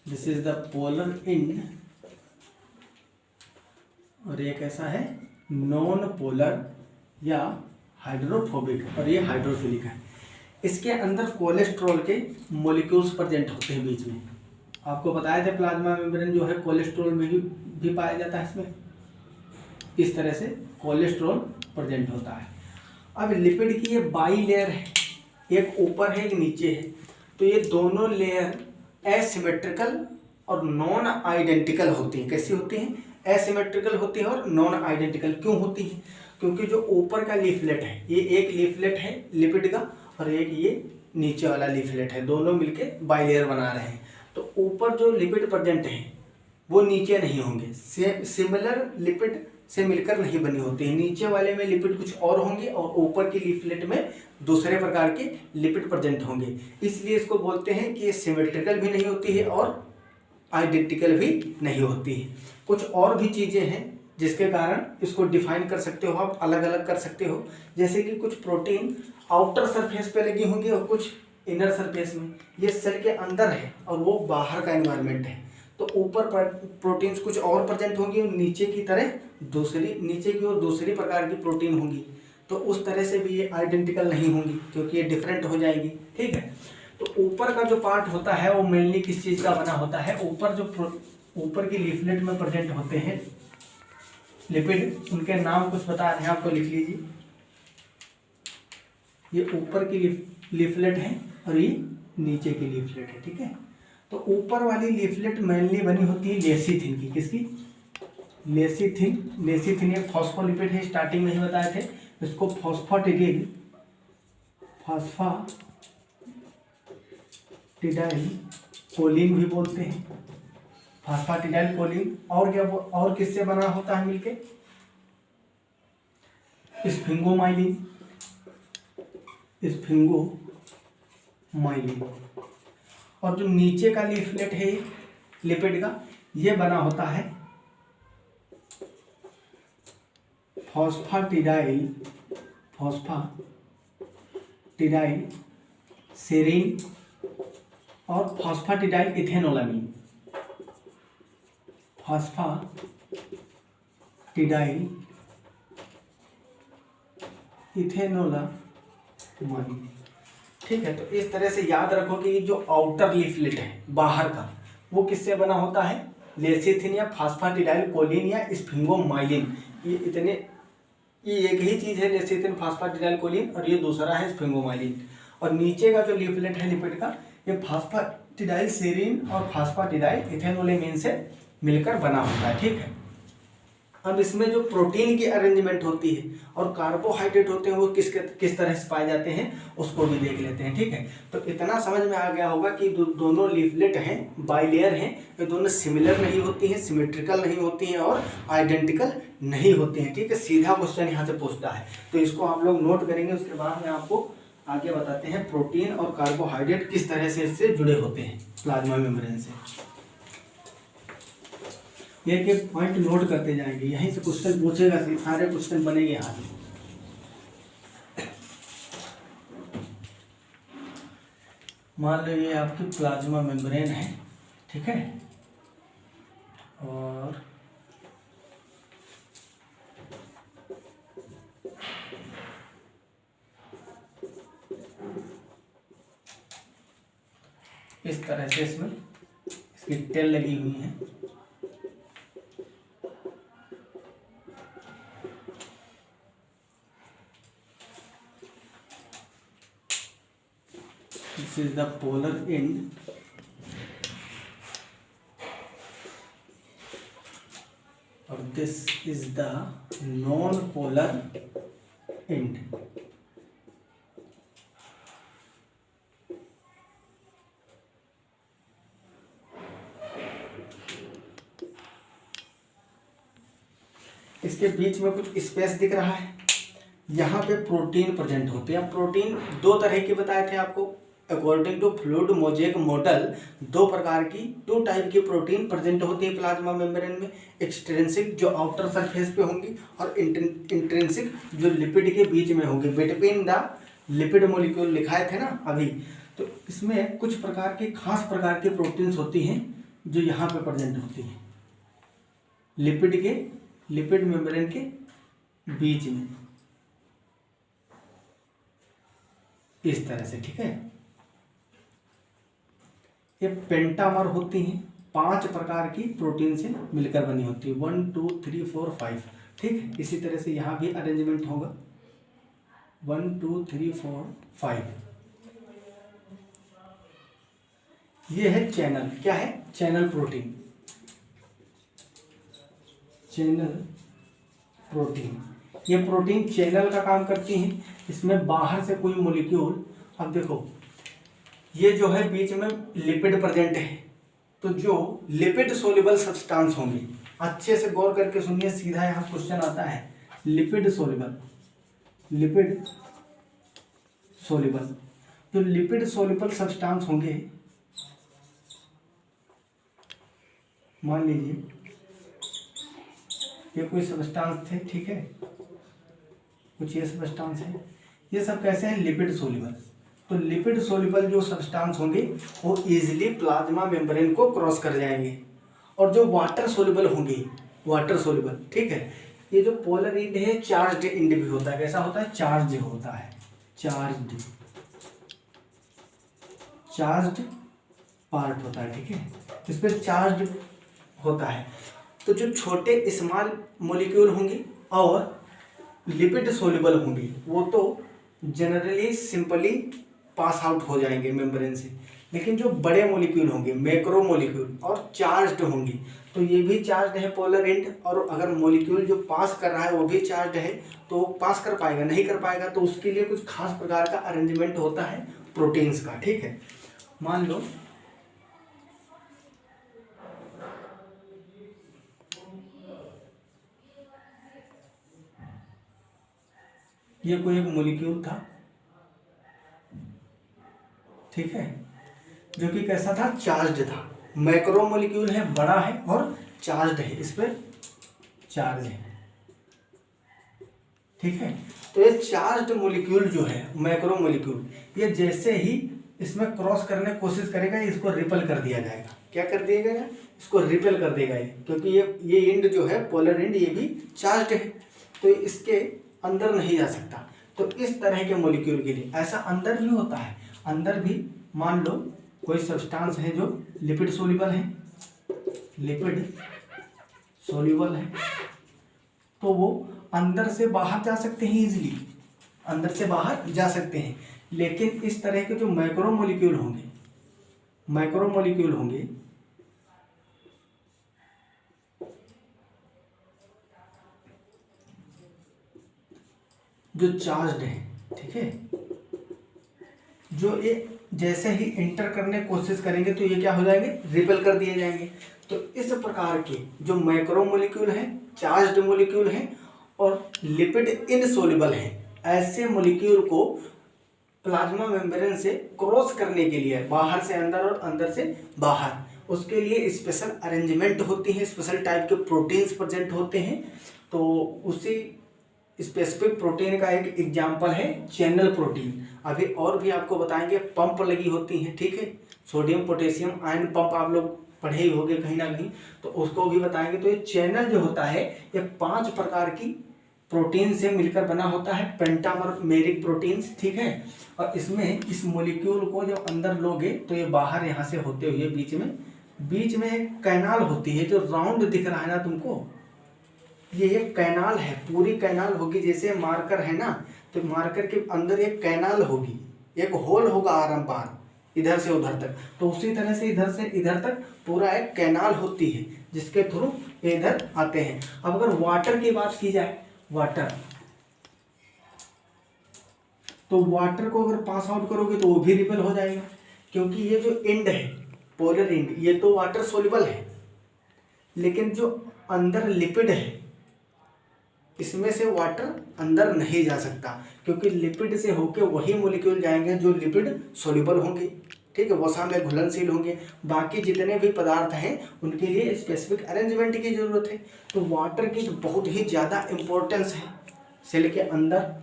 this is the polar and, और ये कैसा है, नॉन पोलर या हाइड्रोफोबिक, और ये हाइड्रोफिलिक है। इसके अंदर कोलेस्ट्रॉल के मॉलिक्यूल्स प्रेजेंट होते हैं बीच में। आपको बताया था प्लाज्मा मेम्ब्रेन जो है कोलेस्ट्रॉल में भी पाया जाता है। इसमें इस तरह से कोलेस्ट्रॉल प्रेजेंट होता है। अब लिपिड की ये बाई लेयर है, एक ऊपर है एक नीचे है, तो ये दोनों लेयर एसिमेट्रिकल और नॉन आइडेंटिकल होती हैं। कैसी होती हैं, एसिमेट्रिकल होती है और नॉन आइडेंटिकल। क्यों होती है, क्योंकि जो ऊपर का लीफलेट है, ये एक लीफलेट है लिपिड का, और एक ये नीचे वाला लीफलेट है, दोनों मिलके बाइलेयर बना रहे हैं। तो ऊपर जो लिपिड प्रेजेंट है वो नीचे नहीं होंगे, सिमिलर लिपिड से मिलकर नहीं बनी होती है। नीचे वाले में लिपिड कुछ और होंगे और ऊपर की लीफलेट में दूसरे प्रकार के लिपिड प्रेजेंट होंगे। इसलिए इसको बोलते हैं कि ये सिमेट्रिकल भी नहीं होती है और आइडेंटिकल भी नहीं होती है। कुछ और भी चीज़ें हैं जिसके कारण इसको डिफाइन कर सकते हो आप, अलग अलग कर सकते हो। जैसे कि कुछ प्रोटीन आउटर सरफेस पे लगी होंगी और कुछ इनर सरफेस में। ये सेल के अंदर है और वो बाहर का एनवायरनमेंट है। तो ऊपर प्रोटीन्स कुछ और प्रेजेंट होंगी और नीचे की ओर दूसरी प्रकार की प्रोटीन होंगी। तो उस तरह से भी ये आइडेंटिकल नहीं होंगी क्योंकि ये डिफरेंट हो जाएगी, ठीक है। तो ऊपर का जो पार्ट होता है वो मेनली किस चीज़ का बना होता है, ऊपर की लीफलेट में प्रेजेंट होते हैं लिपिड। उनके नाम कुछ बता रहे हैं, आपको लिख लीजिए। ये ऊपर की लीफलेट है और ये नीचे की लीफलेट है, ठीक है। तो ऊपर वाली लीफलेट मेनली बनी होती है लेसिथिन की, किसकी, लेसिथिन एक फॉस्फोलिपिड है, स्टार्टिंग में ही बताए थे। इसको फॉस्फाटिडाइल कोलिन भी बोलते हैं, फॉस्फाटिडाइल कोलिन। और क्या, और किससे बना होता है मिलके? स्फिंगोमाइलिन। और जो नीचे का लीफलेट है लिपिड का, ये बना होता है फॉस्फाटिडाइल सेरीन और फॉस्फाटिडाइल इथेनोलामीन। ठीक है, तो इस तरह से याद रखो कि ये जो आउटर लीफलेट है बाहर का, वो किससे बना होता है? लेसिथिन या फॉस्फाटिडाइल कोलिन या स्फिंगोमाइलिन। ये एक ही चीज है, लेसिथिन फॉस्फाटिडाइल कोलिन, और ये दूसरा है स्फिंगोमाइलिन। और नीचे का जो लीफलेट है लिपिड का, ये फॉस्फाटिडाइल सेरीन और फॉस्फाटिडाइल इथेनोलामीन से मिलकर बना होता है। ठीक है, अब इसमें जो प्रोटीन की अरेंजमेंट होती है और कार्बोहाइड्रेट होते हैं वो किस तरह से पाए जाते हैं उसको भी देख लेते हैं। ठीक है, तो इतना समझ में आ गया होगा कि दोनों लीफलेट हैं, बाइलेयर हैं, ये दोनों सिमिलर नहीं होती हैं, सिमेट्रिकल नहीं होती हैं और आइडेंटिकल नहीं होती हैं। ठीक है, सीधा क्वेश्चन यहाँ से पूछता है, तो इसको आप लोग नोट करेंगे। उसके बाद में आपको आगे बताते हैं प्रोटीन और कार्बोहाइड्रेट किस तरह से इससे जुड़े होते हैं प्लाज्मा मेम्ब्रेन से। एक एक पॉइंट नोट करते जाएंगे, यहीं से क्वेश्चन पूछेगा, सारे क्वेश्चन बनेंगे यहाँ पे। मान लो ये आपकी प्लाज्मा मेम्ब्रेन है, ठीक है, और इस तरह से इसमें इसकी टेल लगी हुई है। This is the polar end और this is the non-polar end। इसके बीच में कुछ स्पेस दिख रहा है, यहाँ पे प्रोटीन प्रेजेंट होते हैं। प्रोटीन दो तरह के बताए थे आपको, according to fluid mosaic model दो प्रकार की, 2 टाइप की प्रोटीन प्रेजेंट होती है प्लाज्मा मेम्ब्रेन में। एक्सट्रिंसिक जो आउटर सरफेस पे होंगी और इंट्रिंसिक जो लिपिड के बीच में होंगी, बिटवीन द लिपिड मॉलिक्यूल लिखाए थे ना अभी। तो इसमें कुछ प्रकार के खास प्रकार की प्रोटीन्स होती हैं जो यहाँ पे प्रेजेंट होती हैं लिपिड मेम्ब्रेन के बीच में, इस तरह से। ठीक है, ये पेंटामर होती हैं, 5 प्रकार की प्रोटीन से मिलकर बनी होती है, 1 2 3 4 5। ठीक, इसी तरह से यहाँ भी अरेंजमेंट होगा 1 2 3 4 5। ये है चैनल, क्या है? Channel protein. ये प्रोटीन चैनल का काम करती हैं। इसमें बाहर से कोई मॉलिक्यूल, अब देखो ये जो है बीच में लिपिड प्रेजेंट है, तो जो लिपिड सोल्यूबल सब्सटेंस होंगी, अच्छे से गौर करके सुनिए, सीधा यहाँ क्वेश्चन आता है। लिपिड सोल्यूबल जो लिपिड सोल्यूबल सब्सटेंस होंगे, मान लीजिए ये कोई सब्सटेंस थे, ठीक है, कुछ ये सब्सटेंस है, ये सब कैसे हैं? Lipid soluble. तो लिपिड सोल्यूबल जो सब्सटेंस होंगे वो इजीली प्लाज्मा मेम्ब्रेन को क्रॉस कर जाएंगे, और जो वाटर सोल्यूबल होंगे, ठीक है, ये जो पोलर एंड है चार्ज्ड एंड भी होता है। कैसा होता है? चार्ज होता है, चार्ज्ड पार्ट होता है। ठीक है, इस पर चार्ज होता है। तो जो छोटे स्मॉल मॉलिक्यूल होंगी और लिपिड सोल्यूबल होंगी, वो तो जनरली सिंपली पास आउट हो जाएंगे मेम्ब्रेन से, लेकिन जो बड़े मोलिक्यूल होंगे, मैक्रो मोलिक्यूल और चार्ज्ड होंगे, तो ये भी चार्ज्ड है पोलर एंड, और अगर मोलिक्यूल जो पास कर रहा है वो भी चार्ज्ड है तो पास कर पाएगा, नहीं कर पाएगा तो उसके लिए कुछ खास प्रकार का अरेंजमेंट होता है प्रोटीन्स का। ठीक है, मान लो ये कोई एक मोलिक्यूल था, ठीक है, जो कि कैसा था, चार्ज्ड था। मैक्रो मोलिक्यूल है, बड़ा है और चार्ज्ड है, इस पर चार्ज है। ठीक है, तो ये चार्ज्ड मोलिक्यूल जो है, मैक्रो मोलिक्यूल, ये जैसे ही इसमें क्रॉस करने की कोशिश करेगा इसको रिपेल कर दिया जाएगा। क्या कर दिया जाएगा, इसको रिपेल कर देगा ये, क्योंकि ये एंड जो है पोलर एंड, ये भी चार्ज्ड है तो इसके अंदर नहीं जा सकता। तो इस तरह के मोलिक्यूल के लिए ऐसा अंदर भी होता है, अंदर भी मान लो कोई सब्सटेंस है जो लिपिड सोल्यूबल है, लिपिड सोल्यूबल है, तो वो अंदर से बाहर जा सकते हैं, इजीली अंदर से बाहर जा सकते हैं। लेकिन इस तरह के जो मैक्रो मोलिक्यूल होंगे, मैक्रो मोलिक्यूल होंगे, जो चार्ज्ड है, ठीक है, जो ये जैसे ही एंटर करने की कोशिश करेंगे तो ये क्या हो जाएंगे, रिपेल कर दिए जाएंगे। तो इस प्रकार के जो मैक्रो मोलिक्यूल हैं, चार्ज्ड मोलिक्यूल हैं और लिपिड इनसोल्युबल हैं, ऐसे मोलिक्यूल को प्लाज्मा मेम्ब्रेन से क्रॉस करने के लिए, बाहर से अंदर और अंदर से बाहर, उसके लिए स्पेशल अरेंजमेंट होती है, स्पेशल टाइप के प्रोटीन्स प्रेजेंट होते हैं। तो उसी स्पेसिफिक प्रोटीन का एक एग्जाम्पल है चैनल प्रोटीन। अभी और भी आपको बताएंगे, पंप लगी होती हैं, ठीक है, सोडियम पोटेशियम आयन पंप आप लोग पढ़े ही होंगे कहीं ना कहीं, तो उसको भी बताएंगे। तो ये चैनल जो होता है ये 5 प्रकार की प्रोटीन से मिलकर बना होता है, पेंटामेरिक प्रोटीन्स, ठीक है। और इसमें इस मोलिक्यूल को जब अंदर लोगे तो ये बाहर यहाँ से होते हुए बीच में एक कैनाल होती है, जो राउंड दिख रहा है ना तुमको, ये एक कैनाल है, पूरी कैनाल होगी, जैसे मार्कर है ना, तो मार्कर के अंदर एक कैनाल होगी, एक होल होगा आराम पार इधर से उधर तक। तो उसी तरह से इधर से इधर तक पूरा एक कैनाल होती है जिसके थ्रू इधर आते हैं। अब अगर वाटर की बात की जाए, वाटर, तो वाटर को अगर पास आउट करोगे तो वो भी रिपेल हो जाएगा, क्योंकि ये जो एंड है पोलर एंड, ये तो वाटर सोल्यूबल है, लेकिन जो अंदर लिपिड है इसमें से वाटर अंदर नहीं जा सकता, क्योंकि लिपिड से होके वही मोलिक्यूल जाएंगे जो लिपिड सोल्यूबल होंगे, ठीक है, वो सामने घुलनशील होंगे। बाकी जितने भी पदार्थ हैं उनके लिए स्पेसिफिक अरेंजमेंट की जरूरत है। तो वाटर की तो बहुत ही ज़्यादा इम्पोर्टेंस है, सेल के अंदर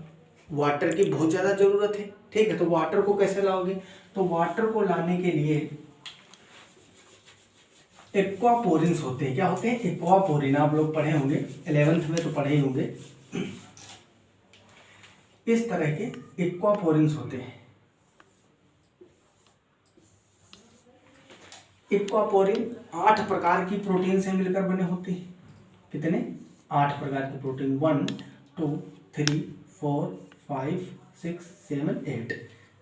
वाटर की बहुत ज़्यादा ज़रूरत है, ठीक है। तो वाटर को कैसे लाओगे, तो वाटर को लाने के लिए एक्वापोरिन्स होते हैं। क्या होते हैं, एक्वापोरिन, आप लोग पढ़े होंगे 11th में तो पढ़े ही होंगे। इस तरह के एक्वापोरिन्स होते हैं। एक्वापोरिन 8 प्रकार की प्रोटीन से मिलकर बने होते हैं। कितने, 8 प्रकार के प्रोटीन, 1 2 3 4 5 6 7 8,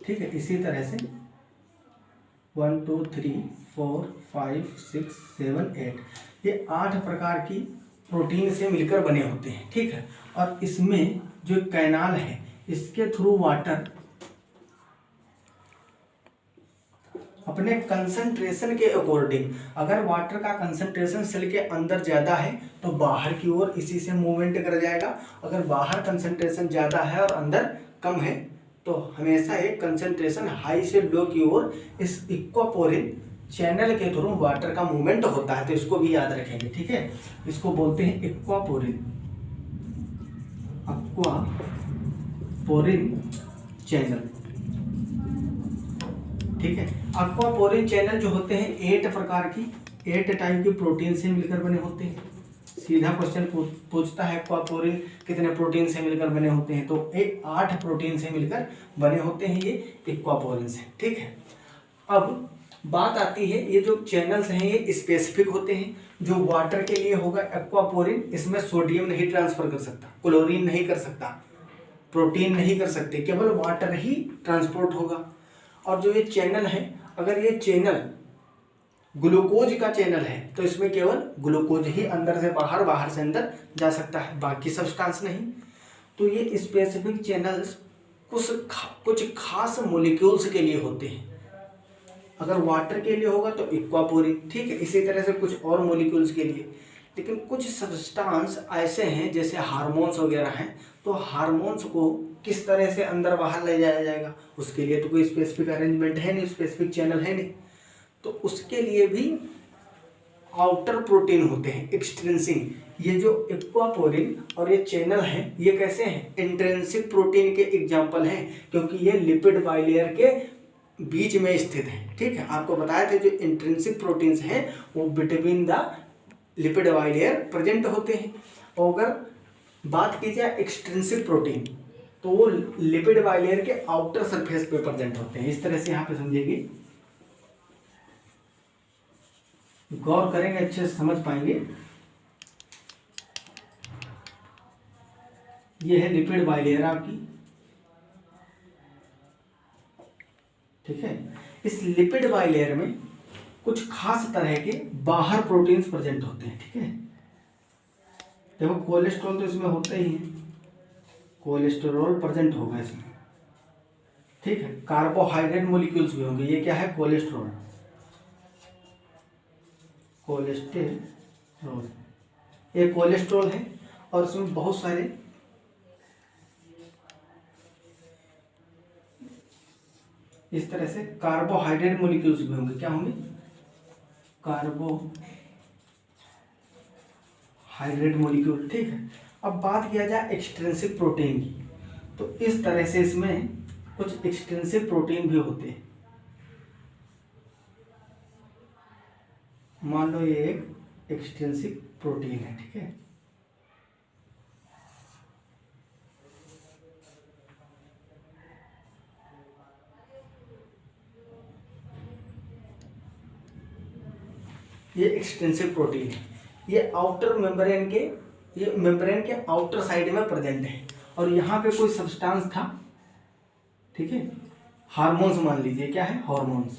ठीक है। इसी तरह से 1 2 3 4 5 6 7 8, ये 8 प्रकार की प्रोटीन से मिलकर बने होते हैं, ठीक है। और इसमें जो कैनाल है इसके थ्रू वाटर अपने कंसंट्रेशन के अकॉर्डिंग, अगर वाटर का कंसंट्रेशन सेल के अंदर ज़्यादा है तो बाहर की ओर इसी से मूवमेंट कर जाएगा, अगर बाहर कंसंट्रेशन ज़्यादा है और अंदर कम है तो हमेशा एक कंसंट्रेशन हाई से लो की ओर इस एक्वापोरिन चैनल के थ्रू वाटर का मूवमेंट होता है। तो इसको भी याद रखेंगे, ठीक है। इसको बोलते हैं एक्वापोरिन, एक्वापोरिन चैनल, ठीक है। एक्वापोरिन चैनल जो होते हैं 8 प्रकार की, 8 टाइप की प्रोटीन से मिलकर बने होते हैं। सीधा क्वेश्चन पूछता है एक्वापोरिन कितने प्रोटीन से मिलकर बने होते हैं, तो 8 प्रोटीन से मिलकर बने होते हैं ये एक्वापोरिन से, ठीक है। अब बात आती है, ये जो चैनल्स हैं ये स्पेसिफिक होते हैं। जो वाटर के लिए होगा एक्वापोरिन, इसमें सोडियम नहीं ट्रांसफर कर सकता, क्लोरीन नहीं कर सकता, प्रोटीन नहीं कर सकते, केवल वाटर ही ट्रांसपोर्ट होगा। और जो ये चैनल है अगर ये चैनल ग्लूकोज का चैनल है तो इसमें केवल ग्लूकोज ही अंदर से बाहर, बाहर से अंदर जा सकता है, बाकी सब्सटेंस नहीं। तो ये स्पेसिफिक चैनल्स कुछ खास मॉलिक्यूल्स के लिए होते हैं। अगर वाटर के लिए होगा तो एक्वापोरिन, ठीक है, इसी तरह से कुछ और मॉलिक्यूल्स के लिए। लेकिन कुछ सब्सटेंस ऐसे हैं जैसे हार्मोन्स वगैरह हैं, तो हार्मोन्स को किस तरह से अंदर बाहर ले जाया जाएगा, उसके लिए तो कोई स्पेसिफिक अरेंजमेंट है नहीं, स्पेसिफिक चैनल है नहीं। तो उसके लिए भी आउटर प्रोटीन होते हैं, एक्सट्रिंसिक। ये जो एक्वापोरिन और ये चैनल हैं, ये कैसे हैं, इंट्रिंसिक प्रोटीन के एग्जाम्पल हैं, क्योंकि ये लिपिड बाइलेयर के बीच में स्थित है। ठीक है, आपको बताया था जो इंट्रिंसिक प्रोटीन्स हैं वो between the lipid bilayer present होते हैं। और अगर बात की जाए एक्सट्रिंसिक प्रोटीन तो वो लिपिड बाइलेयर के आउटर सरफेस पे प्रेजेंट होते हैं। इस तरह से यहाँ पे समझिएगी, गौर करेंगे अच्छे से समझ पाएंगे। ये है लिपिड बाइलेयर आपकी, ठीक है। इस लिपिड बाइलेयर में कुछ खास तरह के बाहर प्रोटीन्स प्रेजेंट होते हैं, ठीक है। देखो कोलेस्ट्रॉल तो इसमें होता ही है, कोलेस्ट्रॉल प्रेजेंट होगा इसमें, ठीक है। कार्बोहाइड्रेट मॉलिक्यूल्स भी होंगे, ये क्या है, कोलेस्ट्रॉल, कोलेस्ट्रॉल, ये कोलेस्ट्रॉल है। और इसमें बहुत सारे इस तरह से कार्बोहाइड्रेट मॉलिक्यूल्स भी होंगे, क्या होंगे, कार्बोहाइड्रेट मॉलिक्यूल, ठीक है। अब बात किया जाए एक्सट्रिंसिक प्रोटीन की, तो इस तरह से इसमें कुछ एक्सट्रिंसिक प्रोटीन भी होते हैं। मान लो ये एक एक्सट्रिंसिक प्रोटीन है, ठीक है। ये एक्सटेंसिव प्रोटीन है, ये आउटर मेम्ब्रेन के, ये मेम्ब्रेन के आउटर साइड में प्रेजेंट है। और यहाँ पे कोई सब्सटेंस था, ठीक है, हार्मोन्स मान लीजिए, क्या है, हार्मोन्स।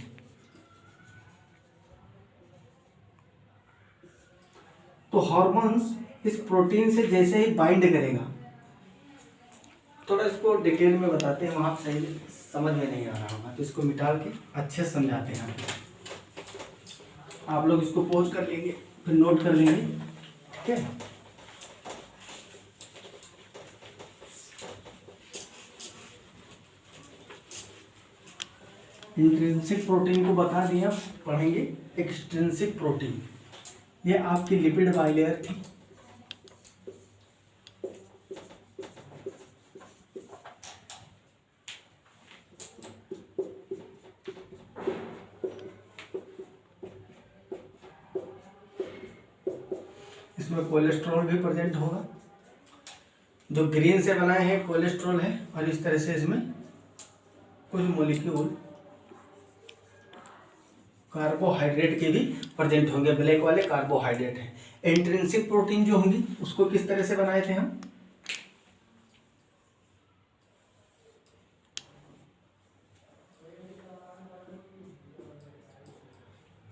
तो हार्मोन्स इस प्रोटीन से जैसे ही बाइंड करेगा, थोड़ा इसको डिटेल में बताते हैं, वहाँ सही समझ में नहीं आ रहा होगा तो इसको मिटा के अच्छे से समझाते हैं। आप लोग इसको पॉज कर लेंगे, फिर नोट कर लेंगे, ठीक है। इंट्रिंसिक प्रोटीन को बता दिया, पढ़ेंगे एक्सट्रिंसिक प्रोटीन। ये आपकी लिपिड बाइलेयर थी, इसमें कोलेस्ट्रॉल भी प्रेजेंट होगा, जो ग्रीन से बनाए हैं कोलेस्ट्रॉल है। और इस तरह से इसमें कुछ मॉलिक्यूल कार्बोहाइड्रेट के भी प्रेजेंट होंगे, ब्लैक वाले कार्बोहाइड्रेट हैं। इंट्रिंसिक प्रोटीन जो होंगी उसको किस तरह से बनाए थे हम,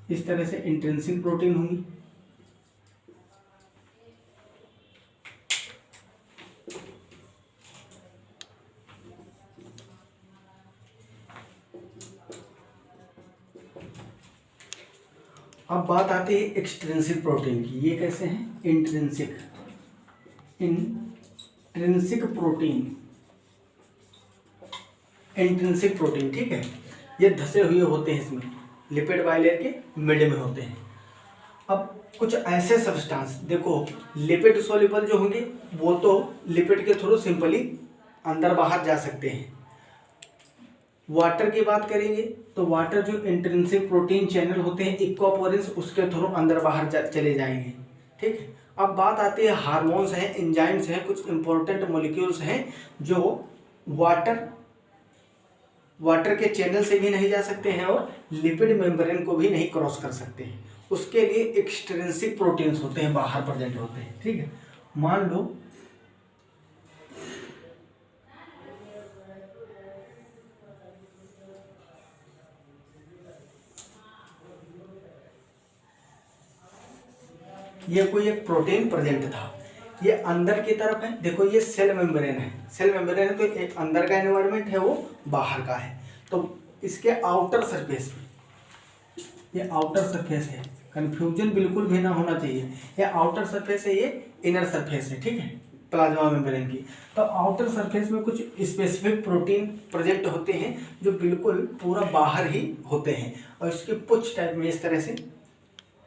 इस तरह से इंट्रिंसिक प्रोटीन होंगी। अब बात आती है एक्सट्रिंसिक प्रोटीन की, ये कैसे हैं, intrinsic, intrinsic protein, intrinsic protein, ठीक है। ये धसे हुए होते हैं, इसमें लिपिड बाइलेयर के मिड में होते हैं। अब कुछ ऐसे सब्सटेंस देखो, लिपिड सोल्यूबल जो होंगे वो तो लिपिड के थ्रू सिंपली अंदर बाहर जा सकते हैं। वाटर की बात करेंगे तो वाटर जो इंट्रिंसिक प्रोटीन चैनल होते हैं एक्वापोरिन्स, उसके थ्रू अंदर बाहर चले जाएंगे, ठीक है। अब बात आती है हार्मोन्स हैं, एंजाइम्स हैं, कुछ इंपॉर्टेंट मॉलिक्यूल्स हैं जो वाटर के चैनल से भी नहीं जा सकते हैं और लिपिड मेम्ब्रेन को भी नहीं क्रॉस कर सकते हैं। उसके लिए एक्सट्रिंसिक प्रोटीन्स होते हैं, बाहर प्रेजेंट होते हैं, ठीक है। मान लो ये कोई एक प्रोटीन प्रेजेंट था, ये अंदर की तरफ है, देखो ये सेल मेम्ब्रेन है, सेल मेम्ब्रेन है तो एक अंदर का एनवायरनमेंट है, वो बाहर का है। तो इसके आउटर सरफेस, ये आउटर सरफेस है, कंफ्यूजन बिल्कुल भी ना होना चाहिए, ये आउटर सरफेस है, ये इनर सरफेस है, ठीक है, प्लाज्मा मेम्ब्रेन की। तो आउटर सरफेस में कुछ स्पेसिफिक प्रोटीन प्रेजेंट होते हैं जो बिल्कुल पूरा बाहर ही होते हैं, और इसके पुच्छ टाइप में इस तरह से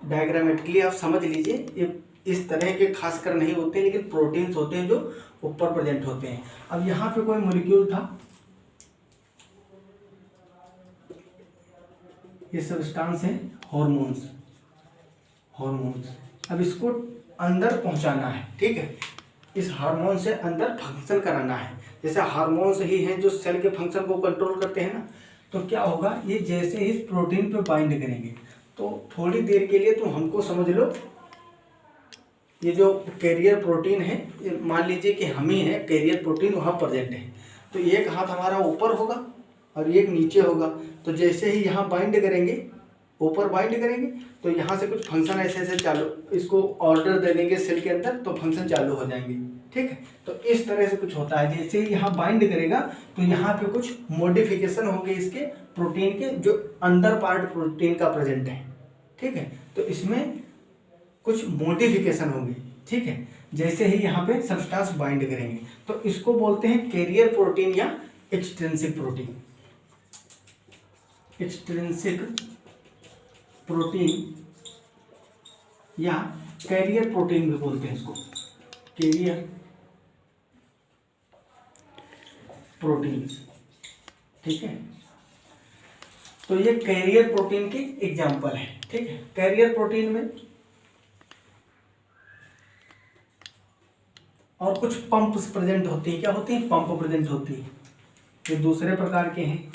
डायग्रामेटिकली आप समझ लीजिए, ये इस तरह के खासकर नहीं होते, लेकिन प्रोटीन्स होते हैं जो ऊपर प्रेजेंट होते हैं। अब यहाँ पे कोई मॉलिक्यूल था, ये सब्सटेंस है हॉर्मोन्स, अब इसको अंदर पहुंचाना है, ठीक है, इस हार्मोन से अंदर फंक्शन कराना है। जैसे हार्मोन्स ही हैं जो सेल के फंक्शन को कंट्रोल करते हैं ना, तो क्या होगा, ये जैसे ही इस प्रोटीन पे बाइंड करेंगे तो थोड़ी देर के लिए तो हमको समझ लो ये जो कैरियर प्रोटीन है, मान लीजिए कि हम ही हैं, कैरियर प्रोटीन वहाँ प्रेजेंट है, तो एक हाथ हमारा ऊपर होगा और एक नीचे होगा। तो जैसे ही यहाँ बाइंड करेंगे, ऊपर बाइंड करेंगे, तो यहाँ से कुछ फंक्शन ऐसे ऐसे चालू, इसको ऑर्डर दे देंगे सेल के अंदर, तो फंक्शन चालू हो जाएंगे, ठीक है। तो इस तरह से कुछ होता है, जैसे ही यहाँ बाइंड करेगा तो यहाँ पे कुछ मॉडिफिकेशन होंगे इसके प्रोटीन के, जो अंदर पार्ट प्रोटीन का प्रेजेंट है, ठीक है, तो इसमें कुछ मॉडिफिकेशन होंगे, ठीक है, जैसे ही यहाँ पे सब्सटेंस बाइंड करेंगे। तो इसको बोलते हैं कैरियर प्रोटीन या एक्सट्रिंसिक प्रोटीन, एक्सट्रिंसिक प्रोटीन या कैरियर प्रोटीन भी बोलते हैं इसको, कैरियर प्रोटीन, ठीक है। तो ये कैरियर प्रोटीन की एग्जांपल है, ठीक है। कैरियर प्रोटीन में और कुछ पंप्स प्रेजेंट होती हैं, क्या होती हैं, पंप प्रेजेंट होती है, ये दूसरे प्रकार के हैं,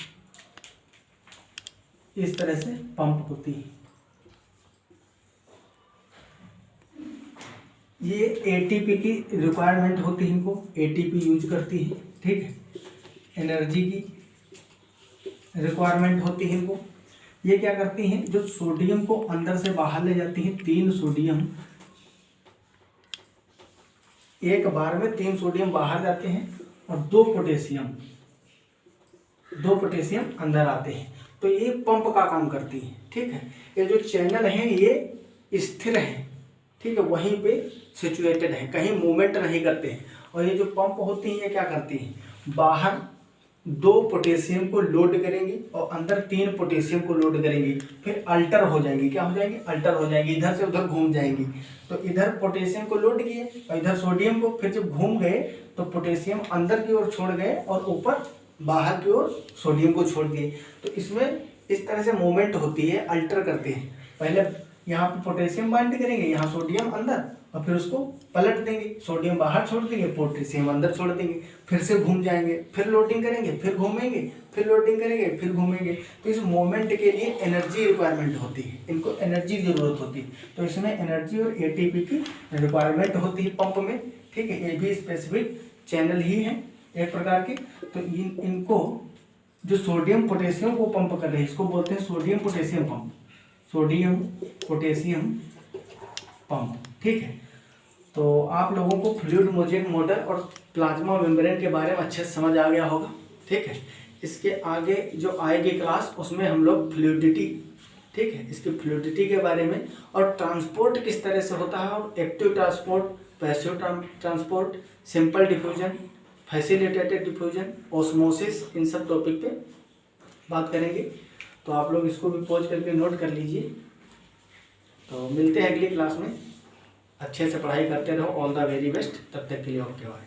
इस तरह से पंप होती है। ये एटीपी की रिक्वायरमेंट होती है, इनको एटीपी यूज करती है, ठीक है, एनर्जी की रिक्वायरमेंट होती है इनको। ये क्या करती हैं, जो सोडियम को अंदर से बाहर ले जाती हैं, 3 सोडियम एक बार में 3 सोडियम बाहर जाते हैं और 2 पोटेशियम अंदर आते हैं, तो ये पंप का काम करती है, ठीक है। ये जो चैनल है ये स्थिर है, ठीक है, वहीं पे सिचुएटेड है, कहीं मूवमेंट नहीं करते हैं। और ये जो पंप होती हैं ये क्या करती हैं, बाहर 2 पोटेशियम को लोड करेंगी और अंदर 3 पोटेशियम को लोड करेंगी, फिर अल्टर हो जाएंगी, क्या हो जाएंगी, अल्टर हो जाएंगी, इधर से उधर घूम जाएंगी। तो इधर पोटेशियम को लोड किए और इधर सोडियम को, फिर जब घूम गए तो पोटेशियम अंदर की ओर छोड़ गए और ऊपर बाहर की ओर सोडियम को छोड़ दिए। तो इसमें इस तरह से मूवमेंट होती है, अल्टर करते हैं, पहले यहाँ पे पोटेशियम बाइंड करेंगे, यहाँ सोडियम अंदर, और फिर उसको पलट देंगे, सोडियम बाहर छोड़ देंगे, पोटेशियम अंदर छोड़ देंगे, फिर से घूम जाएंगे, फिर लोडिंग करेंगे, फिर घूमेंगे, फिर लोडिंग करेंगे, फिर घूमेंगे। तो इस मूवमेंट के लिए एनर्जी रिक्वायरमेंट होती है, इनको एनर्जी की जरूरत होती है, तो इसमें एनर्जी और एटीपी की रिक्वायरमेंट होती है पंप में, ठीक है। ये भी स्पेसिफिक चैनल ही है एक प्रकार के। तो इनको जो सोडियम पोटेशियम को पंप कर रहे हैं, इसको बोलते हैं sodium potassium pump, sodium potassium pump, ठीक है। तो आप लोगों को फ्लूइड मोज़ेक मॉडल और प्लाज्मा मेम्ब्रेन के बारे में अच्छे से समझ आ गया होगा, ठीक है। इसके आगे जो आएगी क्लास उसमें हम लोग फ्लूइडिटी, ठीक है, इसकी फ्लूइडिटी के बारे में और ट्रांसपोर्ट किस तरह से होता है, और active transport, passive transport, simple diffusion, facilitated diffusion, osmosis, इन सब टॉपिक पे बात करेंगे। तो आप लोग इसको भी पॉज करके नोट कर लीजिए। तो मिलते हैं अगली क्लास में, अच्छे से पढ़ाई करते रहो, ऑल द वेरी बेस्ट, तब तक के लिए ओके बाय।